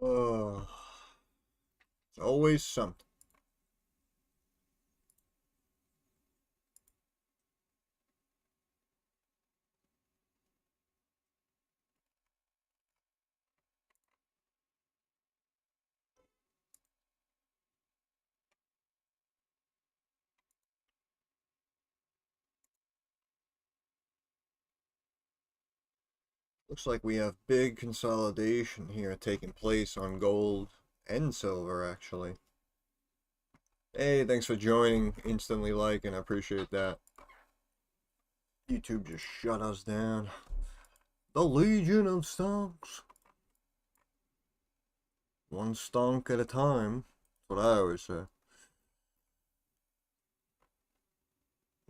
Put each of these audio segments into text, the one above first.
Oh, it's always something. Looks like we have big consolidation here taking place on gold and silver, actually. Hey, thanks for joining. Instantly liking, I appreciate that. YouTube just shut us down. The Legion of Stonks. One stonk at a time. That's what I always say.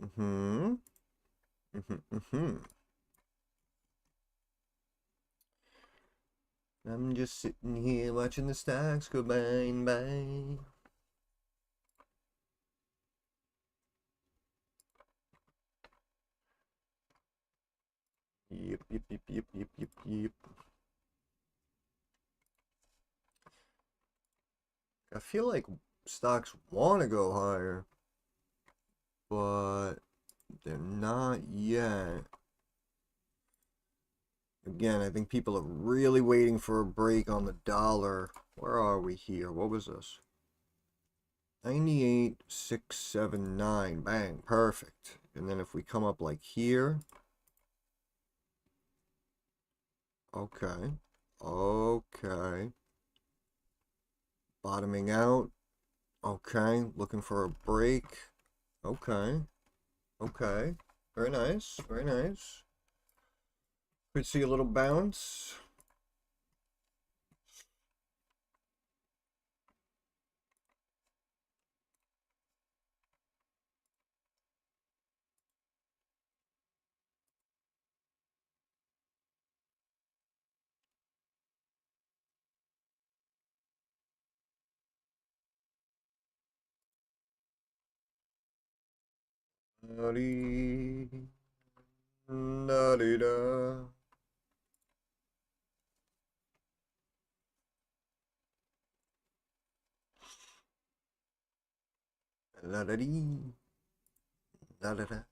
Mm-hmm. Mm-hmm. Mm-hmm. I'm just sitting here watching the stocks go by and by. Yep, yep, yep, yep, yep, yep, yep. I feel like stocks want to go higher, but they're not yet. Again, I think people are really waiting for a break on the dollar. Where are we here? What was this? 98,679. Bang, perfect. And then if we come up like here. Okay. Okay. Bottoming out. Okay. Looking for a break. Okay. Okay. Very nice. Very nice. Could see a little bounce. Da-dee, da-dee-da. Da-da-dee, da-da-da.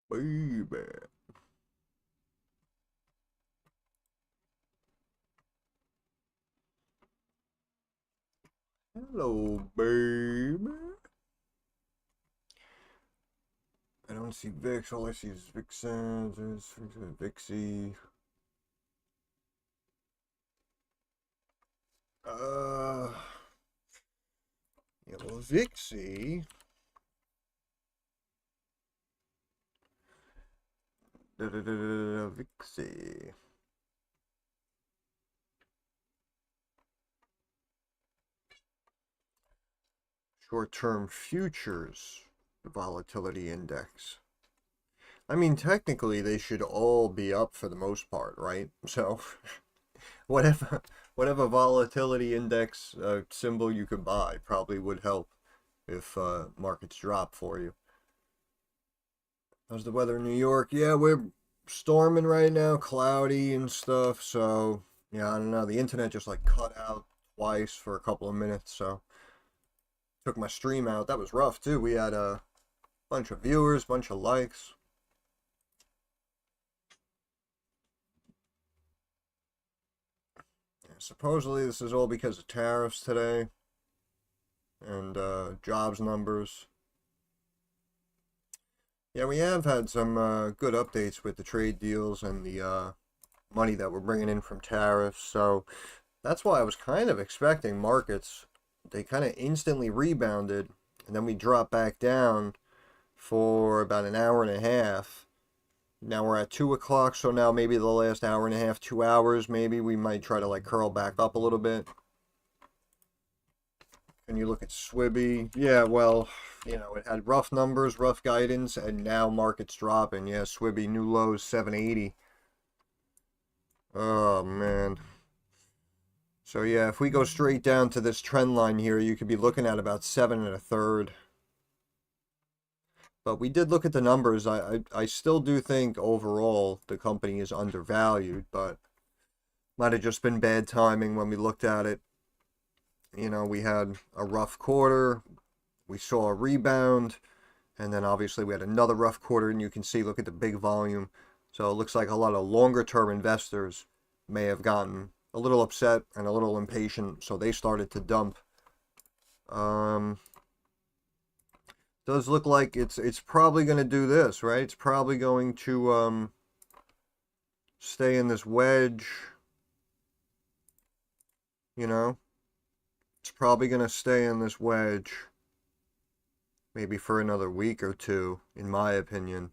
Baby. Hello, baby. I don't see VIX. All I see is Vixens. There's Vixie. Uh, Yellow Vixie. Da-da-da-da-da, Vixie. Short-term futures volatility index. I mean, technically, they should all be up for the most part, right? So, whatever, whatever volatility index symbol you could buy probably would help if markets drop for you. How's the weather in New York? Yeah, we're storming right now, cloudy and stuff. So, yeah, I don't know. The internet just like cut out twice for a couple of minutes. So, took my stream out. That was rough too. We had a bunch of viewers, bunch of likes. Yeah, supposedly, this is all because of tariffs today and jobs numbers. Yeah, we have had some good updates with the trade deals and the money that we're bringing in from tariffs. So that's why I was kind of expecting markets, they kind of instantly rebounded, and then we dropped back down for about an hour and a half. Now we're at 2 o'clock, so now maybe the last hour and a half, 2 hours, maybe we might try to like curl back up a little bit. And you look at SWIBI, yeah, well, you know, it had rough numbers, rough guidance, and now market's dropping. Yeah, SWIBI, new lows, 780. Oh, man. So yeah, if we go straight down to this trend line here, you could be looking at about 7 1/3. But we did look at the numbers. I still do think overall the company is undervalued, but might have just been bad timing when we looked at it. You know, we had a rough quarter, we saw a rebound, and then obviously we had another rough quarter, and you can see, look at the big volume. So it looks like a lot of longer term investors may have gotten a little upset and a little impatient, so they started to dump. Does look like it's probably going to do this, right? It's probably going to stay in this wedge, you know? It's probably going to stay in this wedge maybe for another week or two, in my opinion.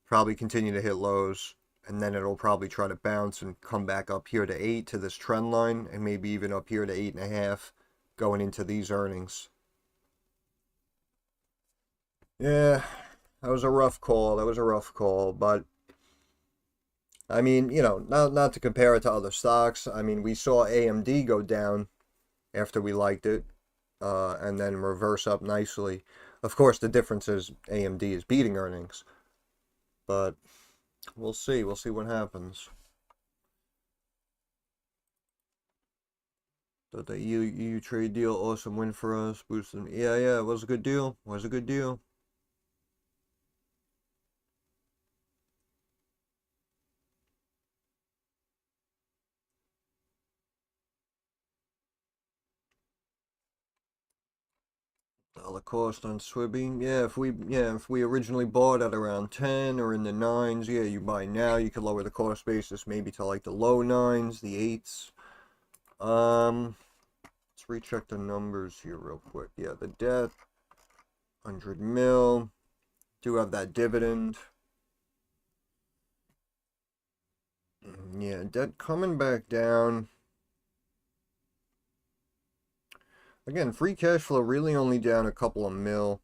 Probably continue to hit lows, and then it'll probably try to bounce and come back up here to 8 to this trend line, and maybe even up here to 8.5 going into these earnings. Yeah, that was a rough call. That was a rough call, but I mean, you know, not to compare it to other stocks. I mean, we saw AMD go down after we liked it, and then reverse up nicely. Of course, the difference is AMD is beating earnings, but we'll see. We'll see what happens. Thought the EU trade deal, awesome win for us, boosted. Yeah, it was a good deal. Was a good deal. Dollar cost on SWIBI. If we originally bought at around 10 or in the 9s, yeah, you buy now, you could lower the cost basis maybe to like the low 9s, the 8s. Let's recheck the numbers here real quick. Yeah, the debt, 100 mil. Do have that dividend. Yeah, debt coming back down. Again, free cash flow really only down a couple of mil.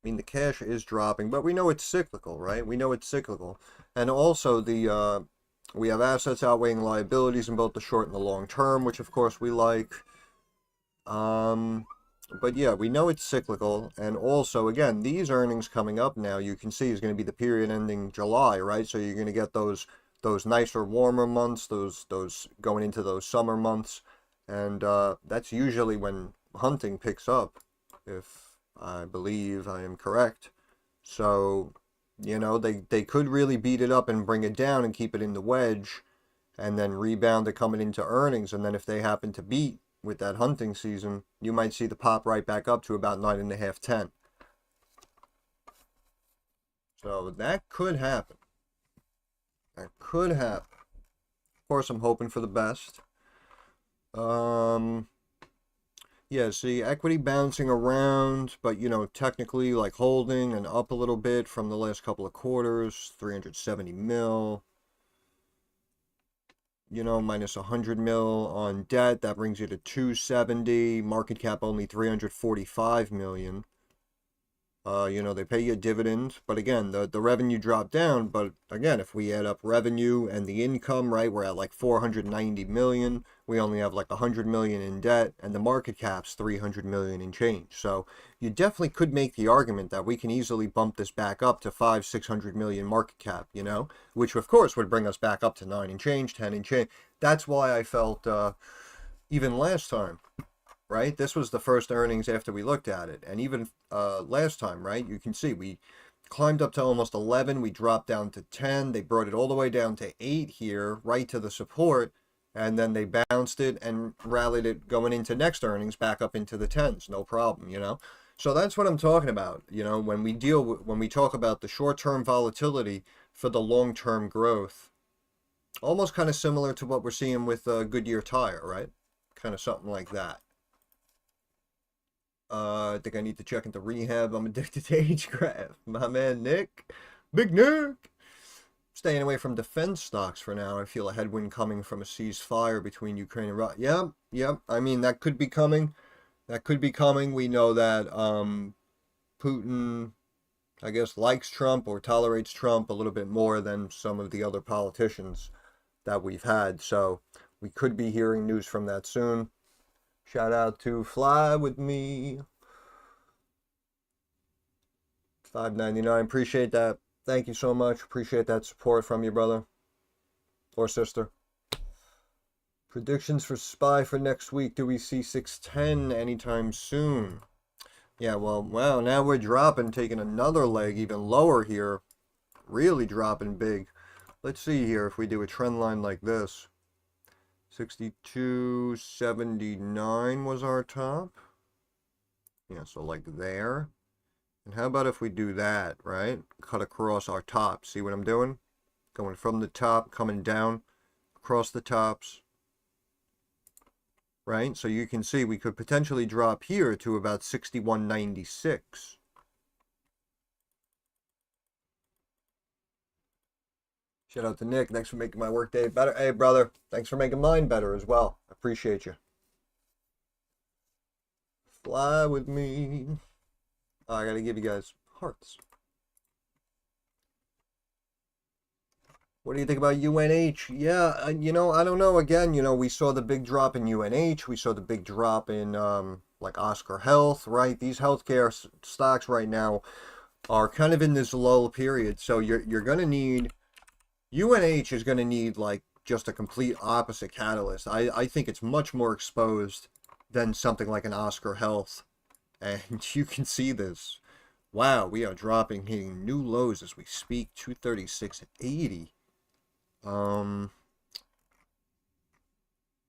I mean, the cash is dropping, but we know it's cyclical, right? We know it's cyclical. And also, we have assets outweighing liabilities in both the short and the long term, which of course we like. But yeah, we know it's cyclical. And also, again, these earnings coming up now, you can see is going to be the period ending July, right? So you're going to get those nicer, warmer months, those going into those summer months. And that's usually when hunting picks up, if I believe I am correct. So, you know, they could really beat it up and bring it down and keep it in the wedge, and then rebound it coming into earnings. And then if they happen to beat with that hunting season, you might see the pop right back up to about 9.5, 10. So that could happen. That could happen. Of course, I'm hoping for the best. Yeah, see, equity bouncing around, but, you know, technically, like, holding and up a little bit from the last couple of quarters, 370 mil. You know, minus 100 mil on debt, that brings you to 270, market cap only 345 million. You know, they pay you a dividend, but again, the revenue dropped down. But again, if we add up revenue and the income, right, we're at like 490 million. We only have like 100 million in debt, and the market cap's 300 million in change. So you definitely could make the argument that we can easily bump this back up to 500-600 million market cap, you know, which of course would bring us back up to 9 and change, 10 and change. That's why I felt even last time, right? This was the first earnings after we looked at it. And even last time, right, you can see we climbed up to almost 11. We dropped down to 10. They brought it all the way down to 8 here, right to the support. And then they bounced it and rallied it going into next earnings back up into the 10s. No problem, you know? So that's what I'm talking about. You know, when we talk about the short-term volatility for the long-term growth, Almost kind of similar to what we're seeing with Goodyear Tire, right? Kind of something like that. I think I need to check into rehab. I'm addicted to HGRAF. My man Nick. Big Nick! Staying away from defense stocks for now. I feel a headwind coming from a ceasefire between Ukraine and Russia. Yep, yep. I mean, that could be coming. That could be coming. We know that Putin, I guess, likes Trump or tolerates Trump a little bit more than some of the other politicians that we've had. So we could be hearing news from that soon. Shout out to Fly With Me. $5.99. Appreciate that. Thank you so much. Appreciate that support from you, brother or sister. Predictions for SPY for next week. Do we see 610 anytime soon? Yeah, well, wow, now we're dropping, taking another leg even lower here. Really dropping big. Let's see here if we do a trend line like this. 62.79 was our top. Yeah, so like there. And how about if we do that, right? Cut across our top. See what I'm doing? Going from the top, coming down across the tops. Right? So you can see we could potentially drop here to about 61.96. Shout out to Nick. Thanks for making my workday better. Hey, brother. Thanks for making mine better as well. Appreciate you. Fly with me. Oh, I gotta give you guys hearts. What do you think about UNH? Yeah, you know, I don't know. Again, you know, we saw the big drop in UNH. We saw the big drop in like Oscar Health, right? These healthcare stocks right now are kind of in this lull period. So you're gonna need UNH is gonna need like just a complete opposite catalyst. I think it's much more exposed than something like an Oscar Health. And you can see this. Wow, we are dropping, hitting new lows as we speak. 236.80.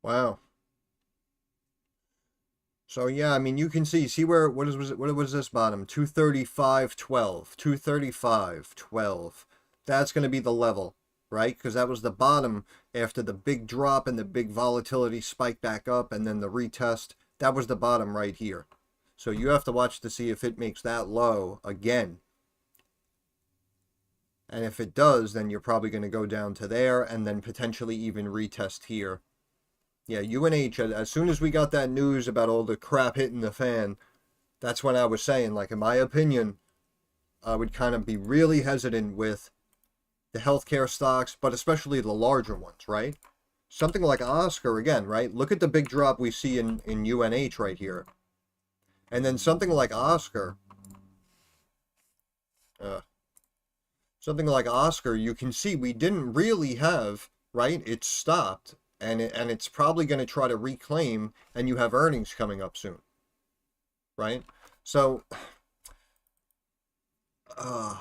Wow. So yeah, I mean, you can see where what was this bottom? 235.12. 235.12. That's going to be the level, right? Because that was the bottom after the big drop and the big volatility spike back up and then the retest. That was the bottom right here. So you have to watch to see if it makes that low again. And if it does, then you're probably going to go down to there and then potentially even retest here. Yeah, UNH, as soon as we got that news about all the crap hitting the fan, that's when I was saying, like, in my opinion, I would kind of be really hesitant with the healthcare stocks, but especially the larger ones, right? Something like Oscar, again, right? Look at the big drop we see in UNH right here. And then something like Oscar, you can see we didn't really have, right? It stopped, and it's probably going to try to reclaim, and you have earnings coming up soon, right? So, I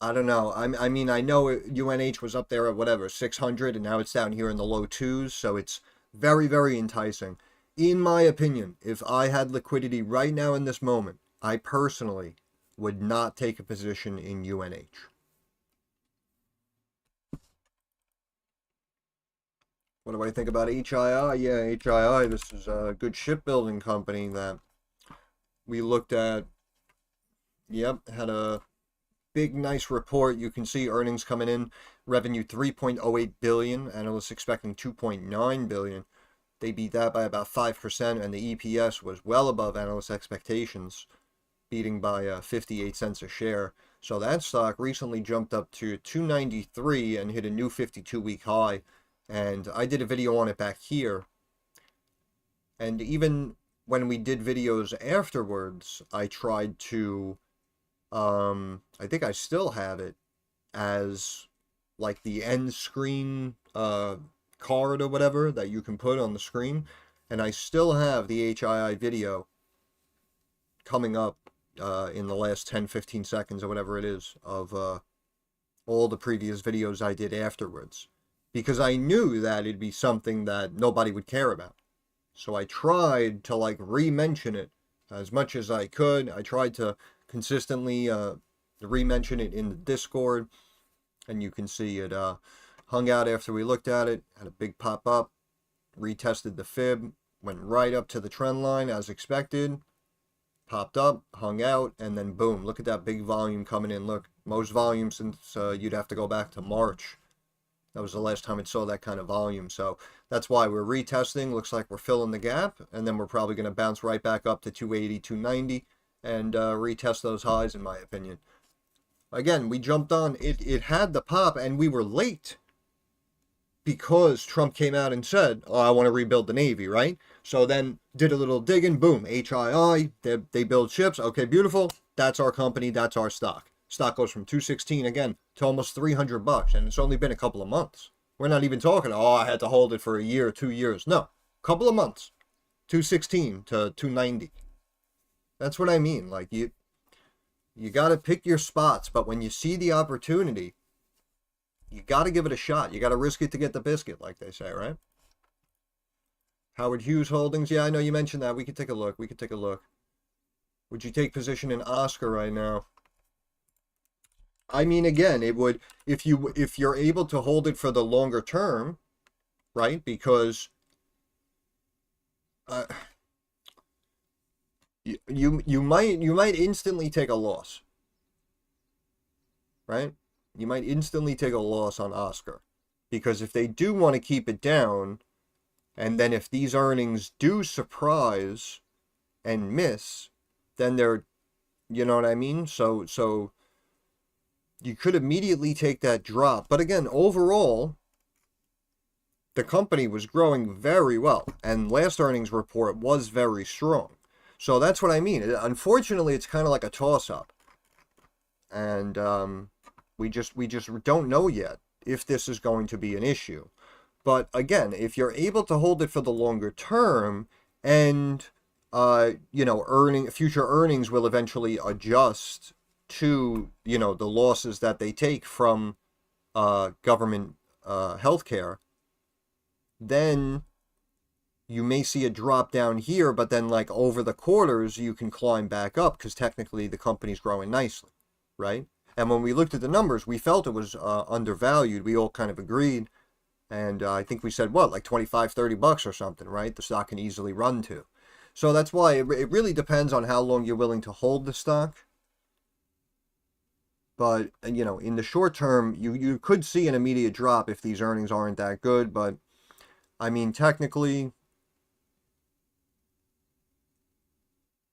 don't know. I mean, I know UNH was up there at whatever, 600, and now it's down here in the low twos, so it's very, very enticing. In my opinion, if I had liquidity right now in this moment, I personally would not take a position in UNH. What do I think about HII? Yeah, HII, this is a good shipbuilding company that we looked at. Yep, had a big, nice report. You can see earnings coming in. Revenue 3.08 billion. Analysts expecting 2.9 billion. They beat that by about 5%, and the EPS was well above analyst expectations, beating by 58 cents a share. So that stock recently jumped up to 293 and hit a new 52-week high. And I did a video on it back here. And even when we did videos afterwards, I tried to, I think I still have it as like the end screen card or whatever that you can put on the screen, and I still have the HII video coming up in the last 10-15 seconds or whatever it is of all the previous videos I did afterwards, because I knew that it'd be something that nobody would care about. So I tried to like re-mention it as much as I could. I tried to consistently re-mention it in the Discord, and you can see it hung out after we looked at it, had a big pop up, retested the fib, went right up to the trend line as expected, popped up, hung out, and then boom, look at that big volume coming in. Look, most volume since you'd have to go back to March. That was the last time it saw that kind of volume. So that's why we're retesting. Looks like we're filling the gap, and then we're probably going to bounce right back up to 280, 290 and retest those highs, in my opinion. Again, we jumped on it. It had the pop, and we were late because Trump came out and said, oh, I want to rebuild the Navy, right? So then did a little digging, boom, HII, they build ships. Okay, beautiful. That's our company. That's our stock. Stock goes from 216 again to almost $300, and it's only been a couple of months. We're not even talking, oh, I had to hold it for a year, 2 years. No, couple of months, 216 to 290. That's what I mean. Like you got to pick your spots, but when you see the opportunity, you got to give it a shot. You got to risk it to get the biscuit, like they say, right? Howard Hughes Holdings. Yeah, I know you mentioned that. We could take a look. Would you take position in Oscar right now? I mean, again, it would, if you're able to hold it for the longer term, right? Because you might instantly take a loss, right? You might instantly take a loss on Oscar, because if they do want to keep it down, and then if these earnings do surprise and miss, then they're, you know what I mean? So you could immediately take that drop. But again, overall, the company was growing very well, and last earnings report was very strong. So that's what I mean. Unfortunately, it's kind of like a toss-up, and we just don't know yet if this is going to be an issue. But again, if you're able to hold it for the longer term, and future earnings will eventually adjust to the losses that they take from government healthcare, then you may see a drop down here, but then like over the quarters you can climb back up, because technically the company's growing nicely, right? And when we looked at the numbers, we felt it was undervalued. We all kind of agreed, and I think we said what, like $25-30 or something, right? The stock can easily run to. So that's why it really depends on how long you're willing to hold the stock. But, in the short term, you could see an immediate drop if these earnings aren't that good. But, I mean, technically,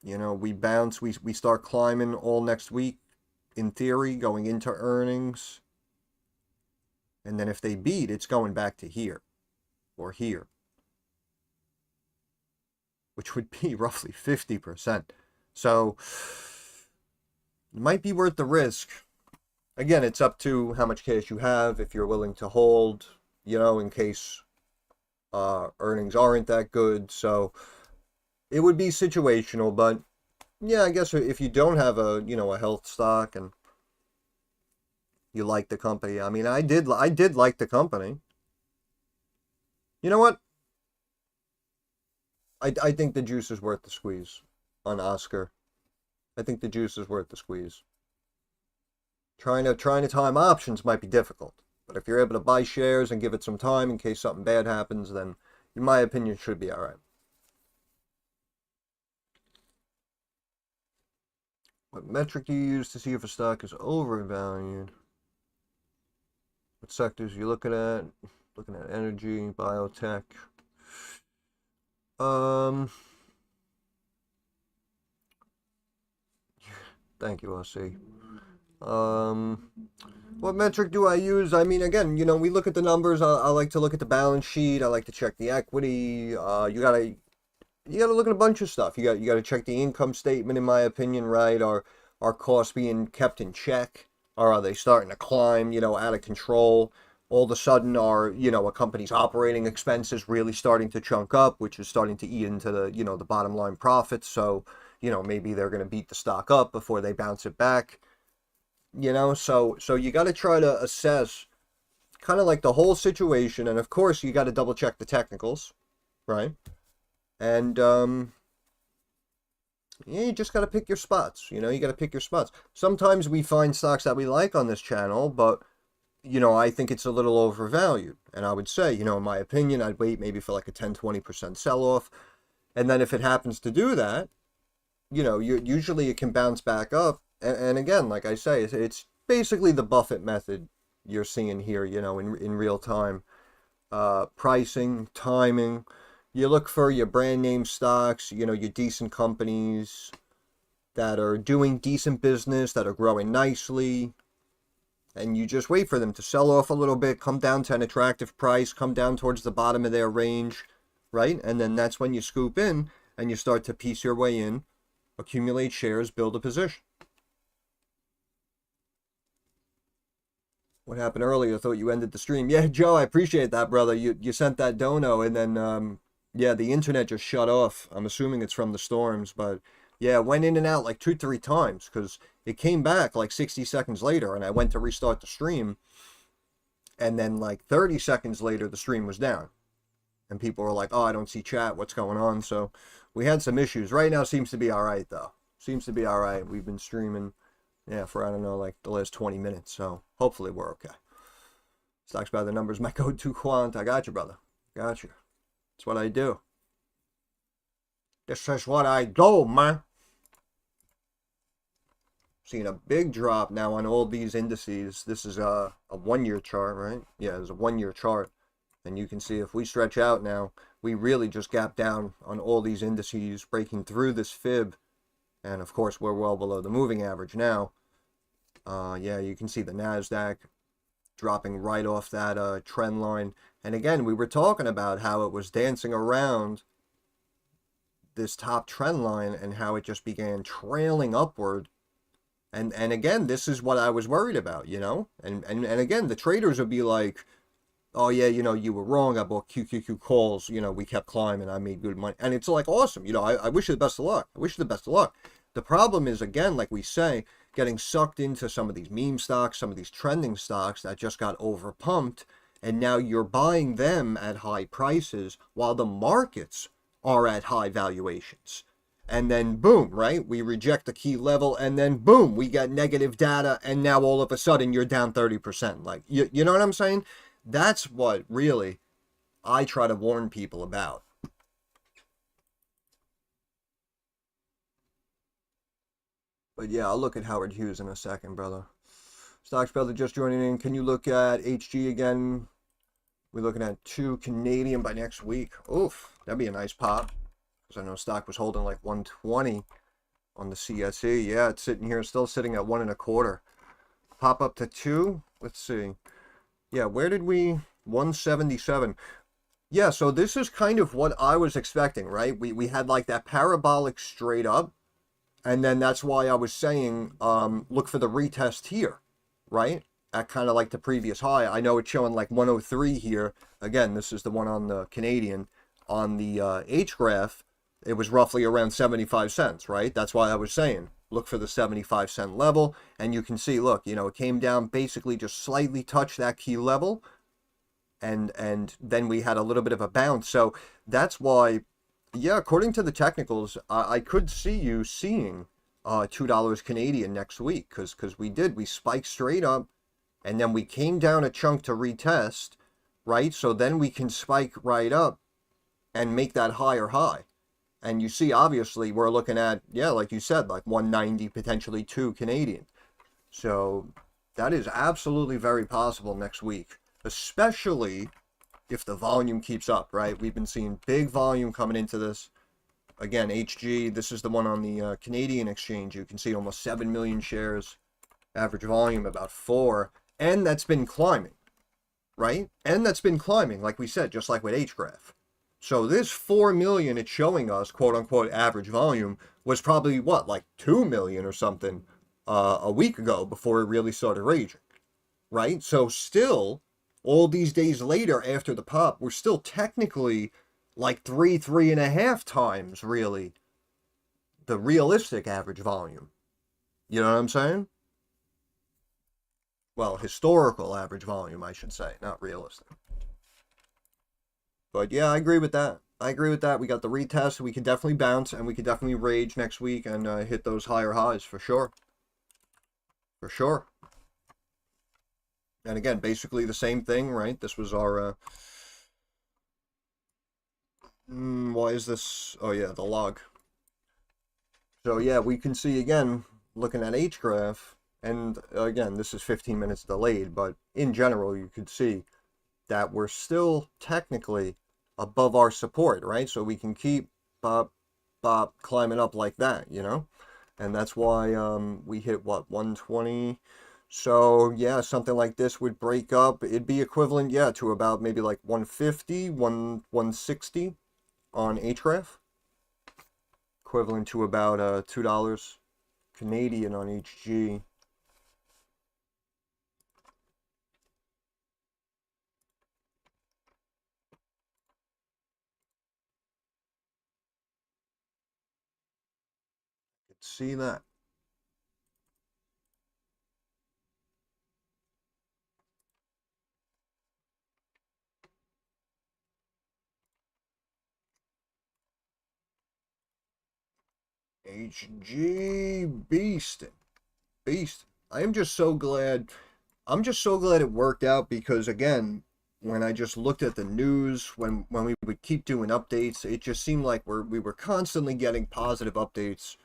we bounce, we start climbing all next week, in theory, going into earnings. And then if they beat, it's going back to here, or here, which would be roughly 50%. So, it might be worth the risk. Again, it's up to how much cash you have, if you're willing to hold, in case earnings aren't that good. So it would be situational, but yeah, I guess if you don't have a health stock and you like the company, I mean, I did like the company. You know what? I think the juice is worth the squeeze on Oscar. I think the juice is worth the squeeze. Trying to time options might be difficult, but if you're able to buy shares and give it some time in case something bad happens, then in my opinion, it should be all right. What metric do you use to see if a stock is overvalued? What sectors are you looking at? Looking at energy, biotech. Thank you, LC. What metric do I use? I mean, again, we look at the numbers. I like to look at the balance sheet. I like to check the equity. You gotta look at a bunch of stuff. You gotta check the income statement, in my opinion, right? Are costs being kept in check? Or are they starting to climb, out of control? All of a sudden, are, a company's operating expenses really starting to chunk up, which is starting to eat into the, the bottom line profits. So, maybe they're going to beat the stock up before they bounce it back. So you got to try to assess kind of like the whole situation. And of course, you got to double check the technicals, right? And, yeah, you just got to pick your spots. You got to pick your spots. Sometimes we find stocks that we like on this channel, but you know, I think it's a little overvalued. And I would say, you know, in my opinion, I'd wait maybe for like a 10-20% sell-off. And then if it happens to do that, you know, usually it can bounce back up. And again, like I say, it's basically the Buffett method you're seeing here, you know, in real time. Pricing, timing. You look for your brand name stocks, you know, your decent companies that are doing decent business, that are growing nicely, and you just wait for them to sell off a little bit, come down to an attractive price, come down towards the bottom of their range, right? And then that's when you scoop in and you start to piece your way in, accumulate shares, build a position. What happened earlier? I thought you ended the stream. Yeah, Joe, I appreciate that, brother. You sent that dono, and then yeah, the internet just shut off. I'm assuming it's from the storms, but yeah, it went in and out like 2-3 times because it came back like 60 seconds later, and I went to restart the stream, and then like 30 seconds later, the stream was down, and people were like, "Oh, I don't see chat. What's going on?" So we had some issues. Right now, seems to be all right though. Seems to be all right. We've been streaming. Yeah, for I don't know, like the last 20 minutes. So hopefully we're okay. Stocks by the numbers, my go-to quant. I got you, brother. Got you. That's what I do. This is what I do, man. Seeing a big drop now on all these indices. This is a 1-year chart, right? Yeah, it's a 1-year chart. And you can see if we stretch out now, we really just gap down on all these indices, breaking through this fib. And of course, we're well below the moving average now. Yeah, you can see the NASDAQ dropping right off that trend line. And again, we were talking about how it was dancing around this top trend line and how it just began trailing upward. And again, this is what I was worried about, you know? And again, the traders would be like, oh yeah, you know, you were wrong. I bought QQQ calls. You know, we kept climbing. I made good money. And it's like, awesome. You know, I wish you the best of luck. I wish you the best of luck. The problem is, again, like we say, getting sucked into some of these meme stocks, some of these trending stocks that just got overpumped. And now you're buying them at high prices while the markets are at high valuations. And then boom, right? We reject the key level and then boom, we get negative data. And now all of a sudden you're down 30%. Like, you know what I'm saying? That's what really I try to warn people about. But yeah, I'll look at Howard Hughes in a second, brother. Stocks, brother, just joining in. Can you look at HG again? We're looking at 2 Canadian by next week. Oof, that'd be a nice pop. Because I know stock was holding like 120 on the CSE. Yeah, it's sitting here, still sitting at 1 1/4. Pop up to 2. Let's see. Yeah, where did we? 177. Yeah, so this is kind of what I was expecting, right? We had like that parabolic straight up. And then that's why I was saying, look for the retest here, right? At kind of like the previous high. I know it's showing like 103 here. Again, this is the one on the Canadian. On the HGRAF, it was roughly around 75 cents, right? That's why I was saying, look for the 75-cent level. And you can see, look, you know, it came down, basically just slightly touched that key level. And then we had a little bit of a bounce. So that's why, yeah, according to the technicals, I could see you seeing $2 Canadian next week. Because we spiked straight up. And then we came down a chunk to retest, right? So then we can spike right up and make that higher high. And you see, obviously, we're looking at, yeah, like you said, like 190, potentially 2 Canadian. So that is absolutely very possible next week, especially if the volume keeps up, right? We've been seeing big volume coming into this. Again, HG, this is the one on the Canadian exchange. You can see almost 7 million shares, average volume about 4, and that's been climbing, right? And that's been climbing, like we said, just like with HGRAF. So this 4 million it's showing us, quote unquote, average volume was probably what, like 2 million or something a week ago before it really started raging, right? So still, all these days later after the pop, we're still technically like 3.5 times really the realistic average volume. You know what I'm saying? Well, historical average volume, I should say, not realistic. But yeah, I agree with that. I agree with that. We got the retest. We can definitely bounce, and we can definitely rage next week and hit those higher highs for sure. For sure. And again, basically the same thing, right? This was our, why is this? Oh yeah, the log. So yeah, we can see again, looking at HGRAF, and again, this is 15 minutes delayed, but in general, you could see that we're still technically above our support, right? So we can keep bop, bop, climbing up like that, you know? And that's why we hit, what, 120? So yeah, something like this would break up. It'd be equivalent, yeah, to about maybe like 150, 160 on HGRAF, equivalent to about $2 Canadian on HG. See that? HG beast. Beast. I am just so glad. I'm just so glad it worked out because again, when I just looked at the news, when we would keep doing updates, it just seemed like we were constantly getting positive updates.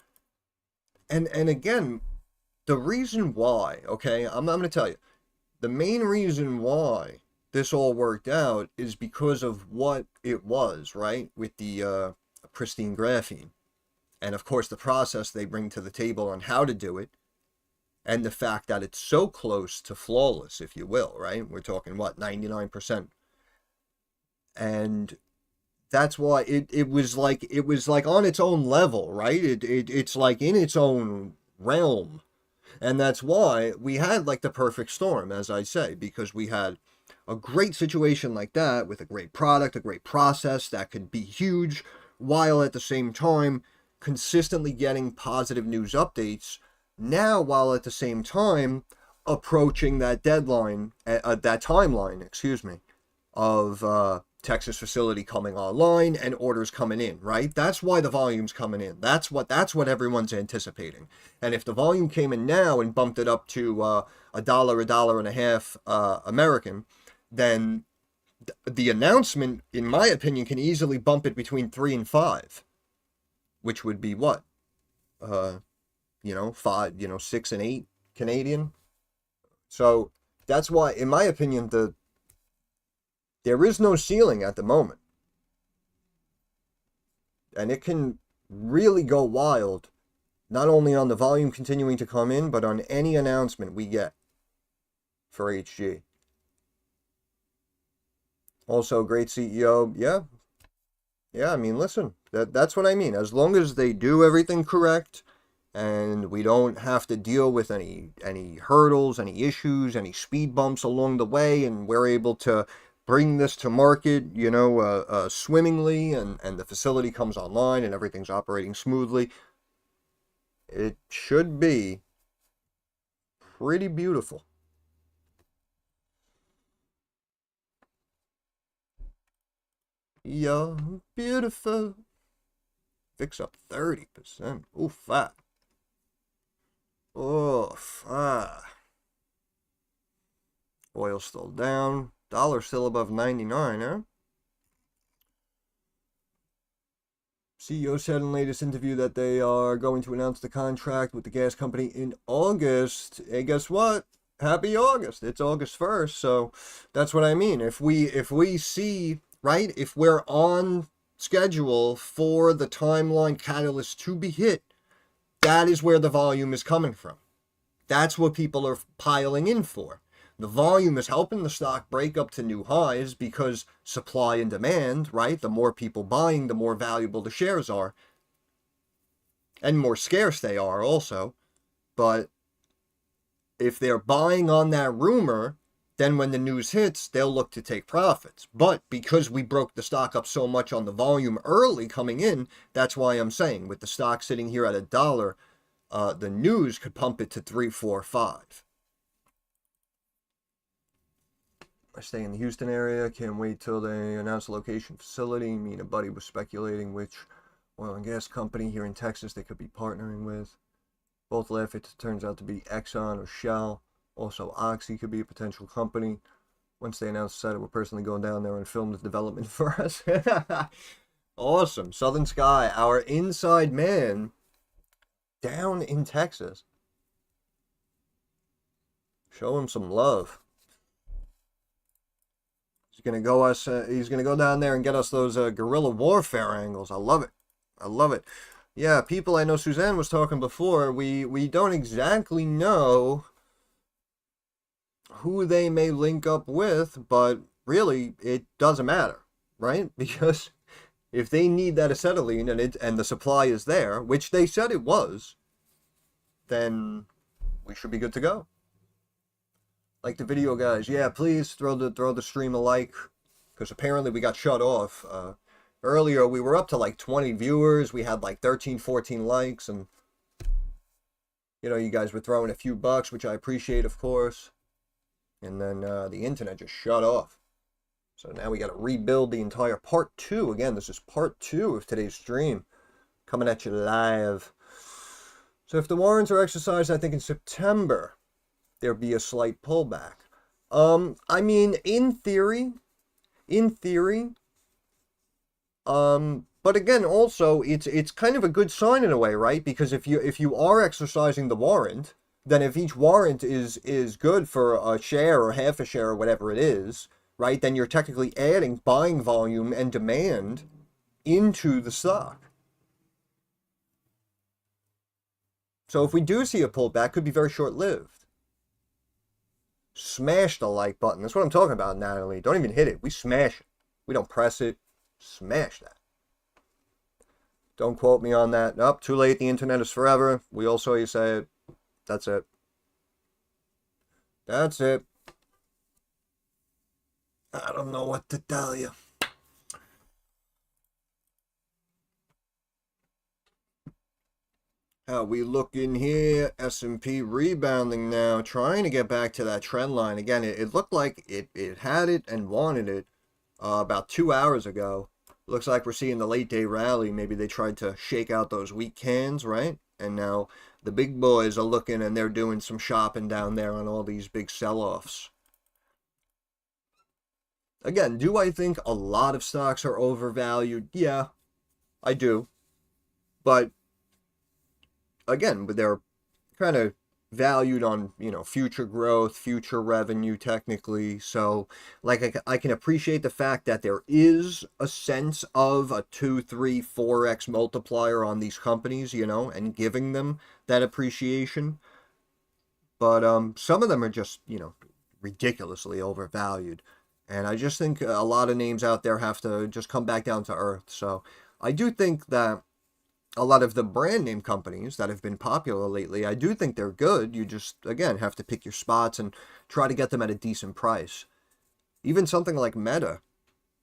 And again, the reason why, okay, I'm going to tell you, the main reason why this all worked out is because of what it was, right? With the pristine graphene. And of course, the process they bring to the table on how to do it, and the fact that it's so close to flawless, if you will, right? We're talking, what, 99%. And that's why it was like on its own level, right? It's like in its own realm. And that's why we had like the perfect storm, as I say, because we had a great situation like that with a great product, a great process that could be huge, while at the same time consistently getting positive news updates. Now, while at the same time approaching that deadline, that timeline, excuse me, of Texas facility coming online and orders coming in, right? That's why the volume's coming in. That's what everyone's anticipating. And if the volume came in now and bumped it up to a dollar and a half American, then the announcement, in my opinion, can easily bump it between 3 and 5, which would be what, uh, 5, 6 and 8 Canadian. So that's why, in my opinion, there is no ceiling at the moment, and it can really go wild, not only on the volume continuing to come in, but on any announcement we get for HG. Also, great CEO. Yeah, yeah. I mean, listen, that's what I mean. As long as they do everything correct, and we don't have to deal with any hurdles, any issues, any speed bumps along the way, and we're able to bring this to market, swimmingly, and the facility comes online and everything's operating smoothly, it should be pretty beautiful. You're beautiful. Fix up 30%. Oof, ah. Oof, ah. Oil still down. Dollar still above 99, huh? CEO said in latest interview that they are going to announce the contract with the gas company in August. And guess what? Happy August. It's August 1st. So that's what I mean. If we see, right, if we're on schedule for the timeline catalyst to be hit, that is where the volume is coming from. That's what people are piling in for. The volume is helping the stock break up to new highs because supply and demand, right? The more people buying, the more valuable the shares are. And more scarce they are also. But if they're buying on that rumor, then when the news hits, they'll look to take profits. But because we broke the stock up so much on the volume early coming in, that's why I'm saying with the stock sitting here at $1, the news could pump it to 3, 4, 5. I stay in the Houston area. Can't wait till they announce the location facility. Me and a buddy was speculating which oil and gas company here in Texas they could be partnering with. Both laugh if it turns out to be Exxon or Shell. Also, Oxy could be a potential company. Once they announce that, we're personally going down there and film the development for us. Awesome. Southern Sky, our inside man down in Texas. Show him some love. He's gonna go he's gonna go down there and get us those guerrilla warfare angles. I love it. I love it. Yeah, people, I know Suzanne was talking before. We don't exactly know who they may link up with, but really it doesn't matter, right? Because if they need that acetylene and the supply is there, which they said it was, then we should be good to go. Like the video, guys. Yeah, please throw the stream a like, because apparently we got shut off. Earlier we were up to like 20 viewers. We had like 13, 14 likes, and you know, you guys were throwing a few bucks, which I appreciate, of course. And then the internet just shut off. So now we got to rebuild the entire part 2. Again, this is part 2 of today's stream, coming at you live. So if the warrants are exercised, I think in September, there'll be a slight pullback. I mean, in theory, but again, also it's kind of a good sign in a way, right? Because if you are exercising the warrant, then if each warrant is good for a share or half a share or whatever it is, right? Then you're technically adding buying volume and demand into the stock. So if we do see a pullback, it could be very short-lived. Smash the like button. That's what I'm talking about, Natalie. Don't even hit it. We smash it. We don't press it. Smash that. Don't quote me on that. Nope, too late. The internet is forever. We all saw you say it. That's it. That's it. I don't know what to tell you. How we looking here? S&P rebounding now, trying to get back to that trend line. Again, it looked like it had it and wanted it about 2 hours ago. Looks like we're seeing the late day rally. Maybe they tried to shake out those weak cans, right? And now the big boys are looking and they're doing some shopping down there on all these big sell-offs. Again, do I think a lot of stocks are overvalued? Yeah, I do. But again, they're kind of valued on, you know, future growth, future revenue technically. So like I can appreciate the fact that there is a sense of a 2, 3, 4x multiplier on these companies, you know, and giving them that appreciation. But some of them are just, you know, ridiculously overvalued. And I just think a lot of names out there have to just come back down to earth. So I do think that a lot of the brand name companies that have been popular lately, I do think they're good. You just, again, have to pick your spots and try to get them at a decent price. Even something like Meta,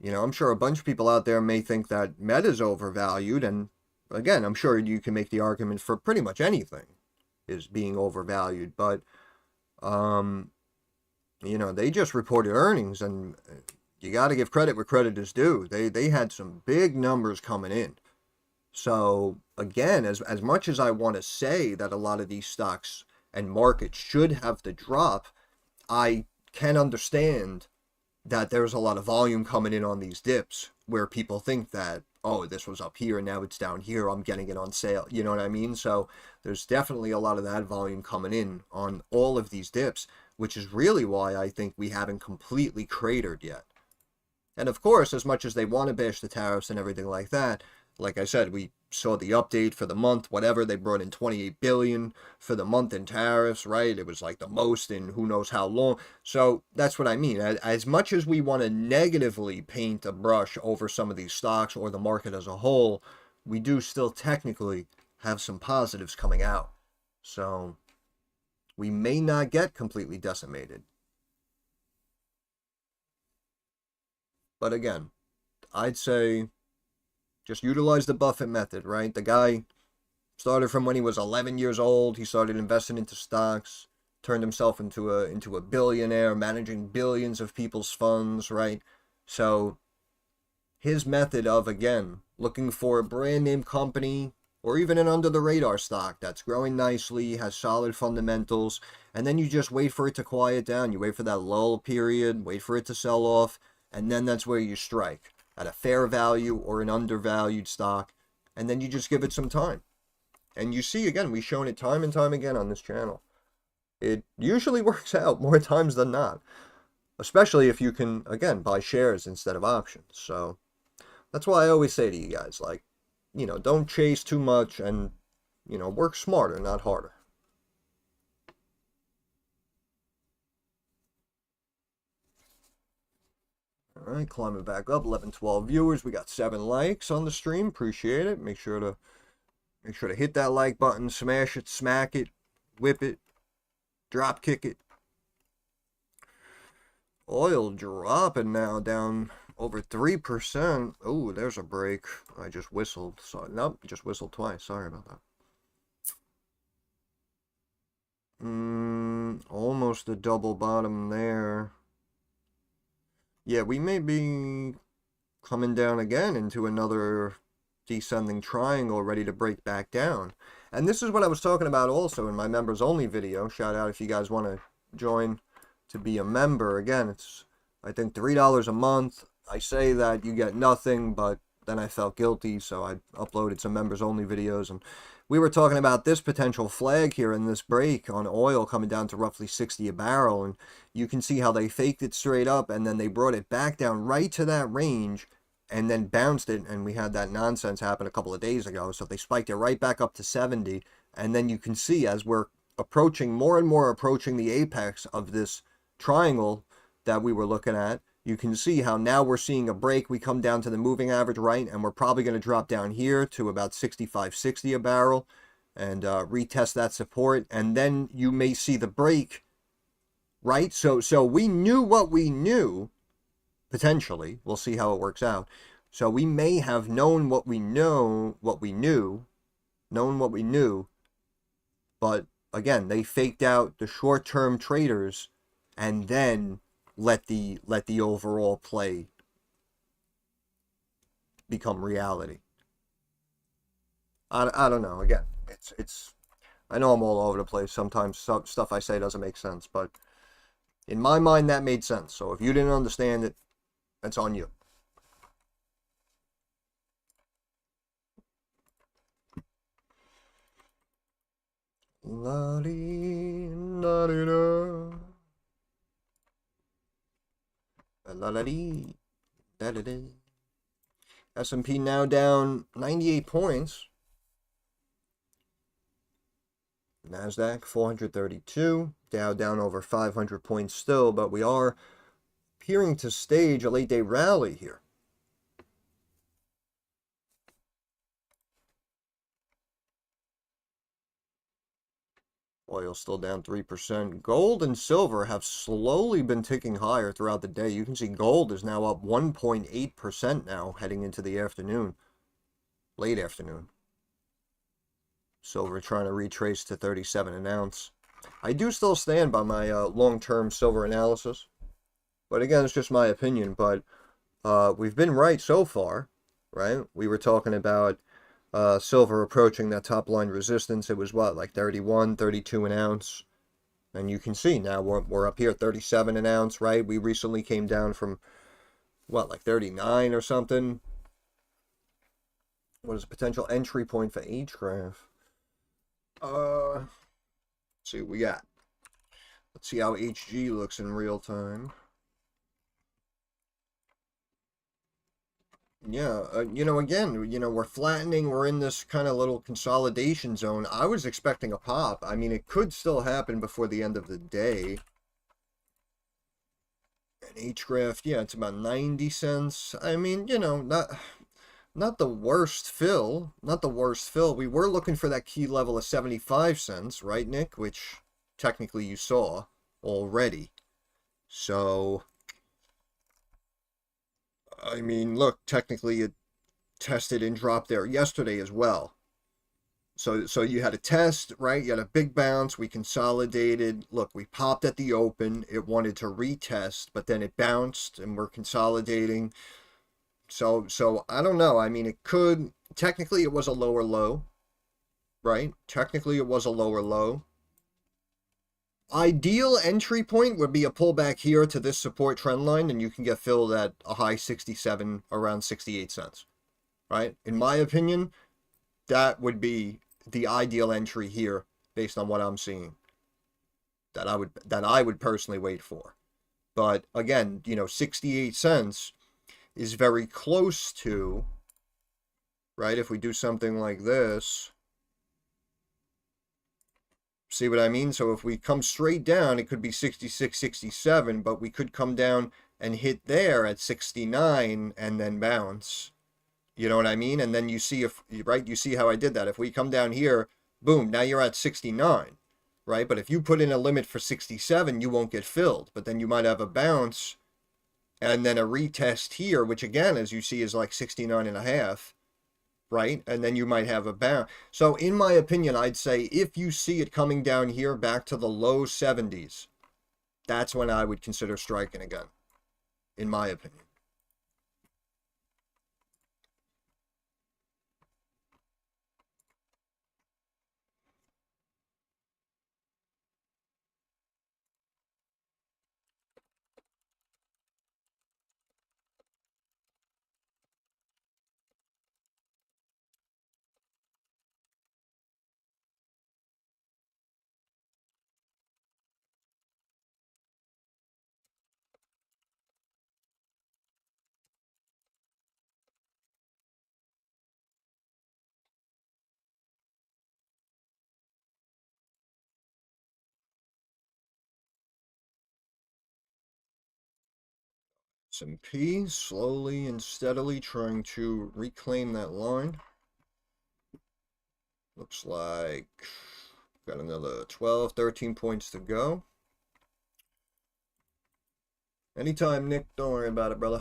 you know, I'm sure a bunch of people out there may think that Meta's overvalued. And again, I'm sure you can make the argument for pretty much anything is being overvalued. But, you know, they just reported earnings, and you got to give credit where credit is due. They had some big numbers coming in. So again, as much as I want to say that a lot of these stocks and markets should have the drop, I can understand that there's a lot of volume coming in on these dips where people think that, oh, this was up here and now it's down here, I'm getting it on sale. You know what I mean? So there's definitely a lot of that volume coming in on all of these dips, which is really why I think we haven't completely cratered yet. And of course, as much as they want to bash the tariffs and everything like that, like I said, we saw the update for the month, whatever. They brought in 28 billion for the month in tariffs, right? It was like the most in who knows how long. So that's what I mean. As much as we want to negatively paint a brush over some of these stocks or the market as a whole, we do still technically have some positives coming out. So we may not get completely decimated. But again, I'd say just utilize the Buffett method, right? The guy started from when he was 11 years old. He started investing into stocks, turned himself into a billionaire, managing billions of people's funds, right? So his method of, again, looking for a brand name company or even an under the radar stock that's growing nicely, has solid fundamentals, and then you just wait for it to quiet down. You wait for that lull period, wait for it to sell off, and then that's where you strike at a fair value or an undervalued stock, and then you just give it some time. And you see, again, we've shown it time and time again on this channel. It usually works out more times than not, especially if you can, again, buy shares instead of options. So that's why I always say to you guys, like, don't chase too much and, work smarter, not harder. All right, climbing back up, 11, 12 viewers. We got 7 likes on the stream. Appreciate it. Make sure to hit that like button, smash it, smack it, whip it, drop kick it. Oil dropping now, down over 3%. Oh, there's a break. I just whistled. So nope, just whistled twice. Sorry about that. Almost a double bottom there. Yeah, we may be coming down again into another descending triangle, ready to break back down. And this is what I was talking about also in my members only video. Shout out if you guys want to join to be a member. Again, it's, I think, $3 a month. I say that you get nothing, but then I felt guilty, so I uploaded some members only videos, and we were talking about this potential flag here in this break on oil coming down to roughly 60 a barrel, and you can see how they faked it straight up and then they brought it back down right to that range and then bounced it, and we had that nonsense happen a couple of days ago. So they spiked it right back up to 70, and then you can see as we're approaching, more and more approaching the apex of this triangle that we were looking at, you can see how now we're seeing a break. We come down to the moving average, right, and we're probably going to drop down here to about 65.60 a barrel and retest that support, and then you may see the break, right? So we knew what we knew, potentially. We'll see how it works out. So we may have known what we knew, but again, they faked out the short-term traders and then let the overall play become reality. I don't know. Again, it's I know I'm all over the place. Sometimes some stuff I say doesn't make sense, but in my mind that made sense. So if you didn't understand it, that's on you. La-dee, la-dee-da. La-la-dee, da-da-dee. S&P now down 98 points. NASDAQ 432. Dow down over 500 points still, but we are appearing to stage a late day rally here. Oil still down 3%. Gold and silver have slowly been ticking higher throughout the day. You can see gold is now up 1.8% now heading into the afternoon. Late afternoon. Silver trying to retrace to 37 an ounce. I do still stand by my long-term silver analysis. But again, it's just my opinion. But we've been right so far, right? We were talking about silver approaching that top line resistance. It was what, like 31, 32 an ounce, and you can see now we're up here at 37 an ounce, right? We recently came down from what, like 39 or something. What is a potential entry point for HGRAF? Let's see what we got. Let's see how HG looks in real time. Yeah, again, we're flattening. We're in this kind of little consolidation zone. I was expecting a pop. I mean, it could still happen before the end of the day. And HGRAF, yeah, it's about 90 cents. I mean, not the worst fill. Not the worst fill. We were looking for that key level of 75 cents, right, Nick? Which technically you saw already. So I mean, look, technically it tested and dropped there yesterday as well. So you had a test, right? You had a big bounce. We consolidated. Look, we popped at the open. It wanted to retest, but then it bounced, and we're consolidating. So I don't know. I mean, it could, technically it was a lower low, right? Technically, it was a lower low. Ideal entry point would be a pullback here to this support trend line, and you can get filled at a high 67, around 68 cents, right? In my opinion, that would be the ideal entry here based on what I'm seeing that I would personally wait for. But again, 68 cents is very close to, right? If we do something like this, see what I mean? So if we come straight down, it could be 66, 67, but we could come down and hit there at 69 and then bounce. You know what I mean? And then you see right? You see how I did that. If we come down here, boom, now you're at 69, right? But if you put in a limit for 67, you won't get filled. But then you might have a bounce and then a retest here, which again, as you see, is like 69 and a half. Right? And then you might have a bounce. So in my opinion, I'd say if you see it coming down here back to the low 70s, that's when I would consider striking again, in my opinion. S&P slowly and steadily trying to reclaim that line. Looks like got another 12, 13 points to go. Anytime, Nick. Don't worry about it, brother.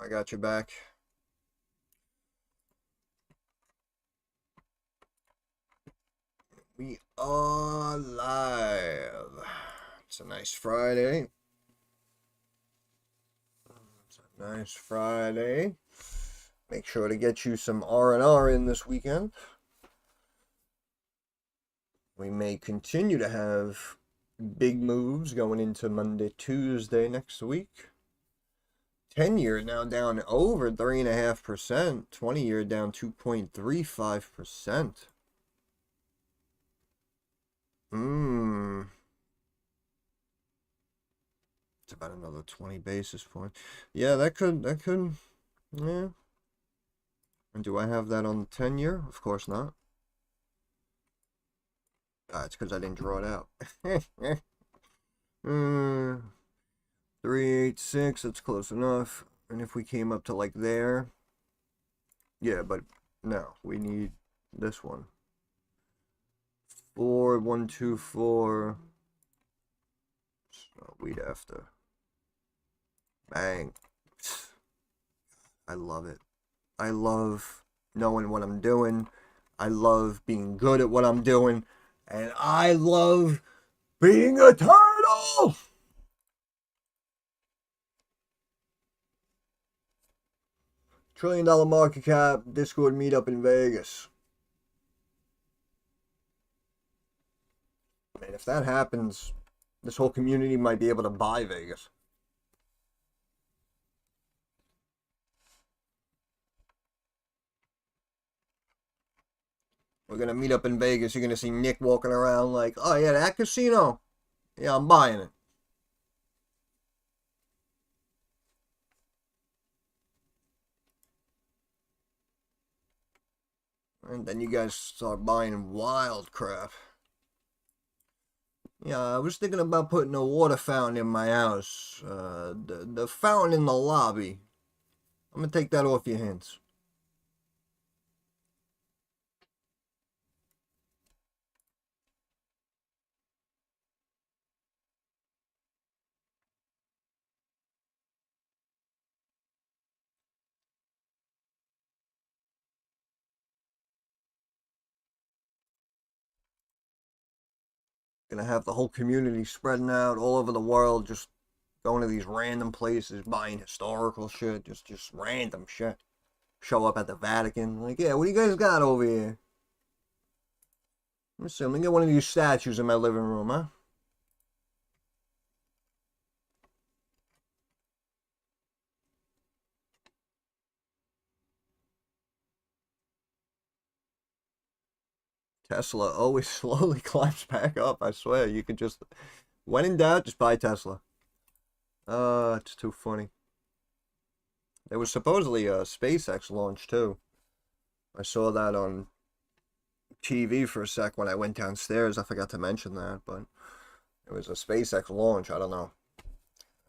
I got your back. We are live. It's a nice Friday. Nice Friday. Make sure to get you some R&R in this weekend. We may continue to have big moves going into Monday, Tuesday next week. 10-year now down over 3.5%. 20-year down 2.35%. It's about another 20 basis points. Yeah, that could, yeah. And do I have that on the 10-year? Of course not. It's because I didn't draw it out. 386, that's close enough. And if we came up to like there, yeah, but no, we need this one. 4124. So we'd have to bang. I love it. I love knowing what I'm doing. I love being good at what I'm doing. And I love being a turtle! $1 trillion market cap, Discord meetup in Vegas. Man, if that happens, this whole community might be able to buy Vegas. We're going to meet up in Vegas. You're going to see Nick walking around like, oh yeah, that casino? Yeah, I'm buying it. And then you guys start buying wild crap. Yeah, I was thinking about putting a water fountain in my house. The fountain in the lobby. I'm going to take that off your hands. Gonna have the whole community spreading out all over the world, just going to these random places, buying historical shit, just random shit. Show up at the Vatican, like, yeah, what do you guys got over here? Let me get one of these statues in my living room, huh? Tesla always slowly climbs back up. I swear, you could just, when in doubt, just buy Tesla. It's too funny. There was supposedly a SpaceX launch too. I saw that on TV for a sec when I went downstairs. I forgot to mention that, but it was a SpaceX launch. I don't know.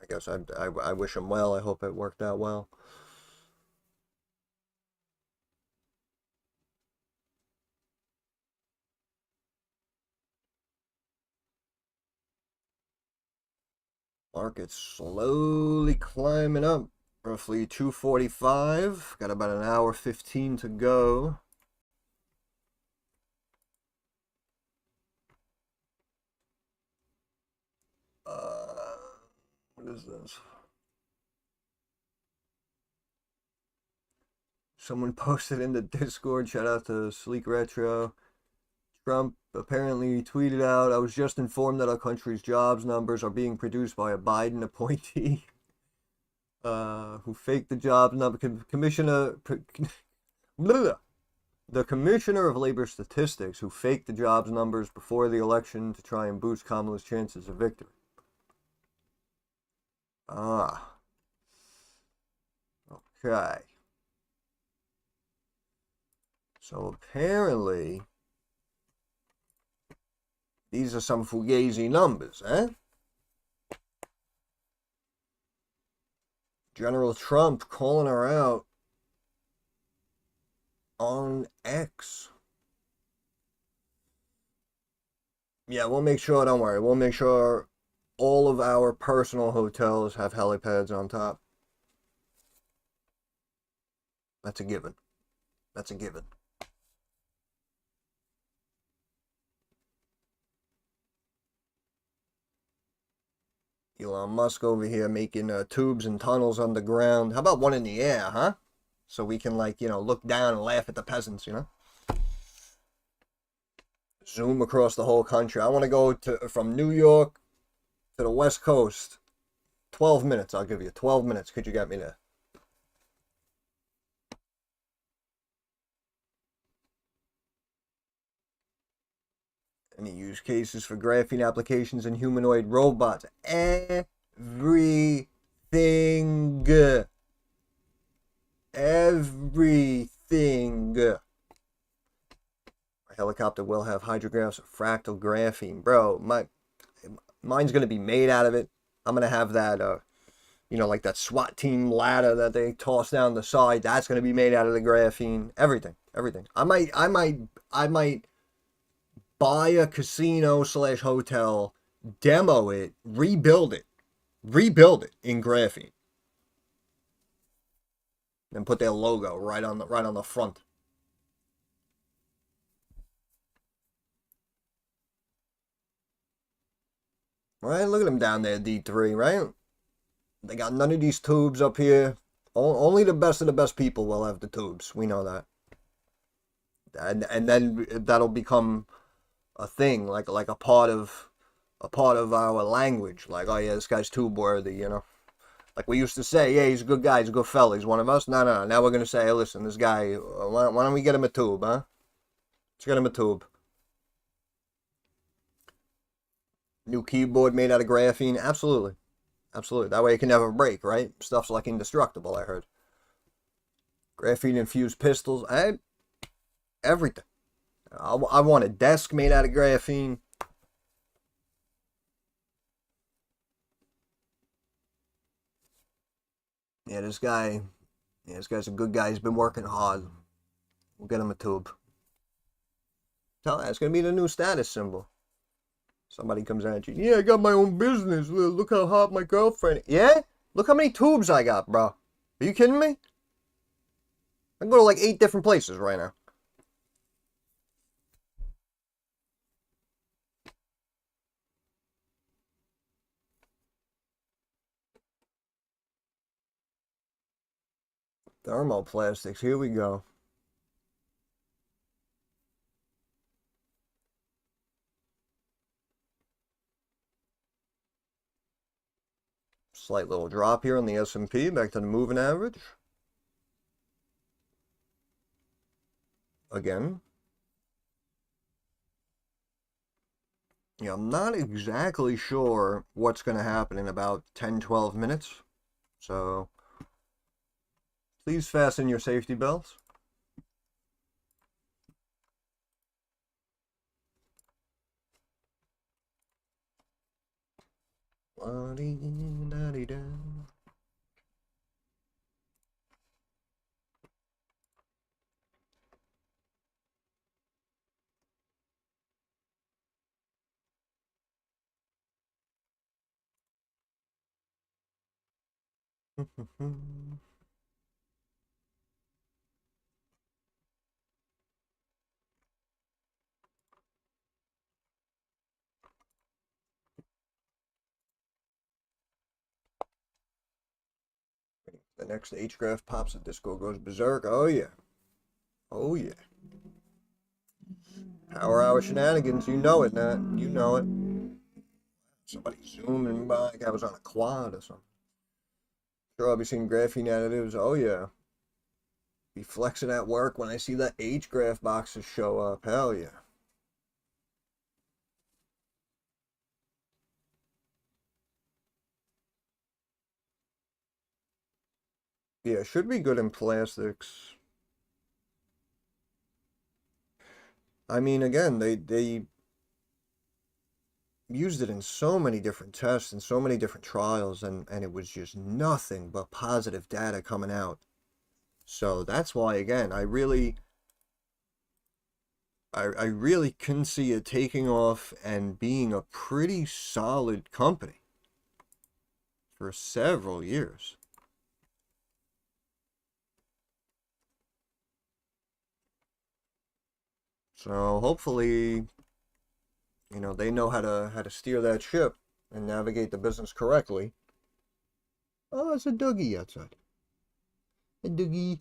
I guess I wish him well. I hope it worked out well. Market's slowly climbing up. Roughly 245. Got about an hour 15 to go. What is this? Someone posted in the Discord. Shout out to Sleek Retro. Trump apparently tweeted out, I was just informed that our country's jobs numbers are being produced by a Biden appointee who faked the jobs number. The Commissioner of Labor Statistics who faked the jobs numbers before the election to try and boost Kamala's chances of victory. Okay. So apparently, these are some fugazi numbers, eh? General Trump calling her out on X. Yeah, we'll make sure, don't worry, we'll make sure all of our personal hotels have helipads on top. That's a given. That's a given. Elon Musk over here making tubes and tunnels underground. How about one in the air, huh? So we can, like, look down and laugh at the peasants, Zoom across the whole country. I want to go from New York to the West Coast. 12 minutes, I'll give you. 12 minutes. Could you get me there? Any use cases for graphene applications in humanoid robots? Everything. Everything. My helicopter will have HGRAFs of fractal graphene. Bro, mine's going to be made out of it. I'm going to have that, like that SWAT team ladder that they toss down the side. That's going to be made out of the graphene. Everything. I might buy a casino/hotel, demo it, rebuild it in graphene, and put their logo right on the front. Right, look at them down there, D3. Right, they got none of these tubes up here. Only the best of the best people will have the tubes. We know that, and then that'll become a thing, like a part of our language. Like, oh yeah, this guy's tube worthy, Like we used to say, yeah, he's a good guy, he's a good fella, he's one of us. No. Now we're gonna say, hey, listen, this guy, why don't we get him a tube, huh? Let's get him a tube. New keyboard made out of graphene, absolutely, absolutely. That way it can never break, right? Stuff's like indestructible. I heard. Graphene infused pistols, everything. I want a desk made out of graphene. Yeah, this guy's a good guy. He's been working hard. We'll get him a tube. Tell that it's gonna be the new status symbol. Somebody comes at you. Yeah, I got my own business. Look how hot my girlfriend. Yeah? Look how many tubes I got, bro. Are you kidding me? I can go to like 8 different places right now. Thermoplastics. Here we go. Slight little drop here on the S&P, back to the moving average. Again. Yeah, I'm not exactly sure what's going to happen in about 10-12 minutes. So, please fasten your safety belts. The next HGRAF pops, the disco goes berserk. Oh yeah. Oh yeah. Power hour shenanigans, you know it, Nat. You know it. Somebody zooming by like I was on a quad or something. Sure, I'll be seeing graphene additives. Oh yeah. Be flexing at work when I see the HGRAF boxes show up. Hell yeah. Yeah, should be good in plastics. I mean, again, they used it in so many different tests and so many different trials, and it was just nothing but positive data coming out. So that's why, again, I really can see it taking off and being a pretty solid company for several years. So hopefully, you know, they know how to steer that ship and navigate the business correctly. Oh, it's a Dougie outside. A Dougie.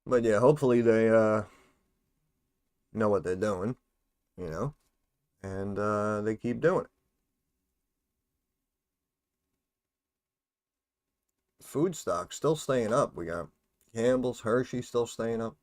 But yeah, hopefully they know what they're doing, you know, and they keep doing it. Food stock still staying up. We got Campbell's, Hershey still staying up.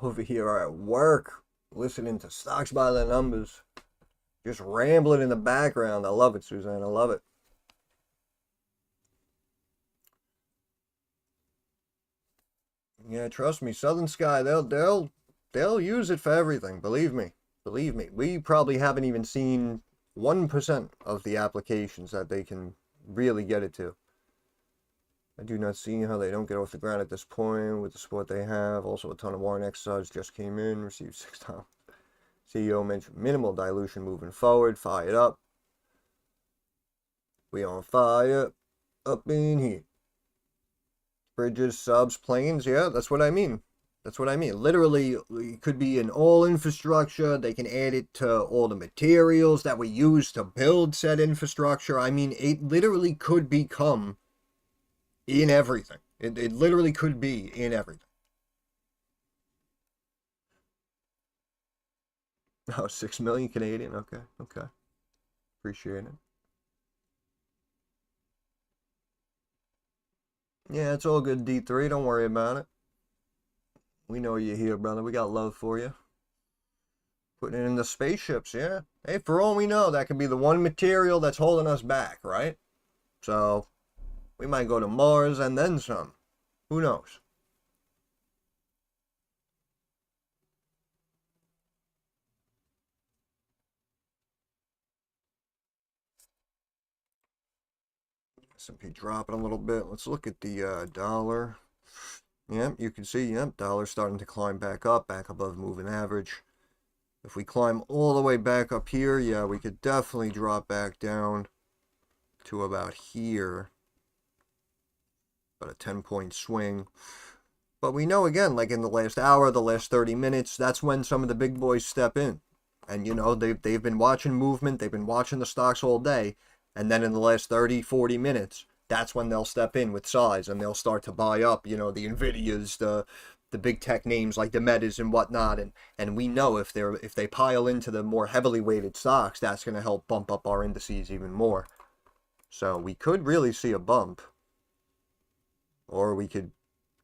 Over here at work, listening to Stocks by the Numbers, just rambling in the background. I love it, Suzanne. I love it. Yeah, trust me, Southern Sky, they'll use it for everything. Believe me. Believe me. We probably haven't even seen 1% of the applications that they can really get it to. I do not see how they don't get off the ground at this point with the support they have. Also, a ton of warrant exercise just came in, received 6 times. CEO mentioned minimal dilution moving forward. Fire it up. We on fire. Up in here. Bridges, subs, planes. Yeah, that's what I mean. That's what I mean. Literally, it could be in all infrastructure. They can add it to all the materials that we use to build said infrastructure. I mean, it literally could become in everything. It literally could be in everything. Oh, 6 million Canadian. Okay, okay. Appreciate it. Yeah, it's all good, D3. Don't worry about it. We know you're here, brother. We got love for you. Putting it in the spaceships, yeah. Hey, for all we know, that could be the one material that's holding us back, right? So, we might go to Mars and then some. Who knows? S&P dropping a little bit. Let's look at the dollar. Yep, you can see, yep, dollar starting to climb back up, back above moving average. If we climb all the way back up here, yeah, we could definitely drop back down to about here. About a 10-point swing. But we know, again, like in the last hour, the last 30 minutes, that's when some of the big boys step in. And, you know, they've been watching movement, they've been watching the stocks all day. And then in the last 30, 40 minutes, that's when they'll step in with size and they'll start to buy up, the Nvidias, the big tech names like the Metas and whatnot. And we know if they pile into the more heavily weighted stocks, that's going to help bump up our indices even more. So we could really see a bump, or we could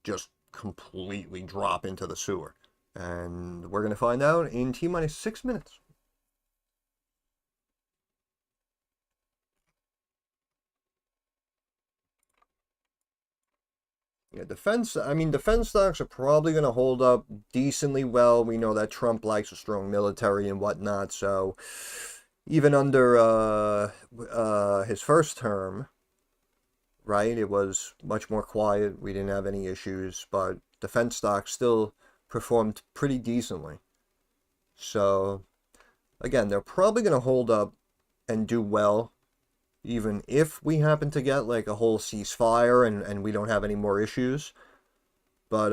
just completely drop into the sewer. And we're going to find out in T minus 6 minutes. Yeah, defense stocks are probably going to hold up decently well. We know that Trump likes a strong military and whatnot, so even under his first term, right, it was much more quiet. We didn't have any issues, but defense stocks still performed pretty decently. So, again, they're probably going to hold up and do well, even if we happen to get like a whole ceasefire and we don't have any more issues. But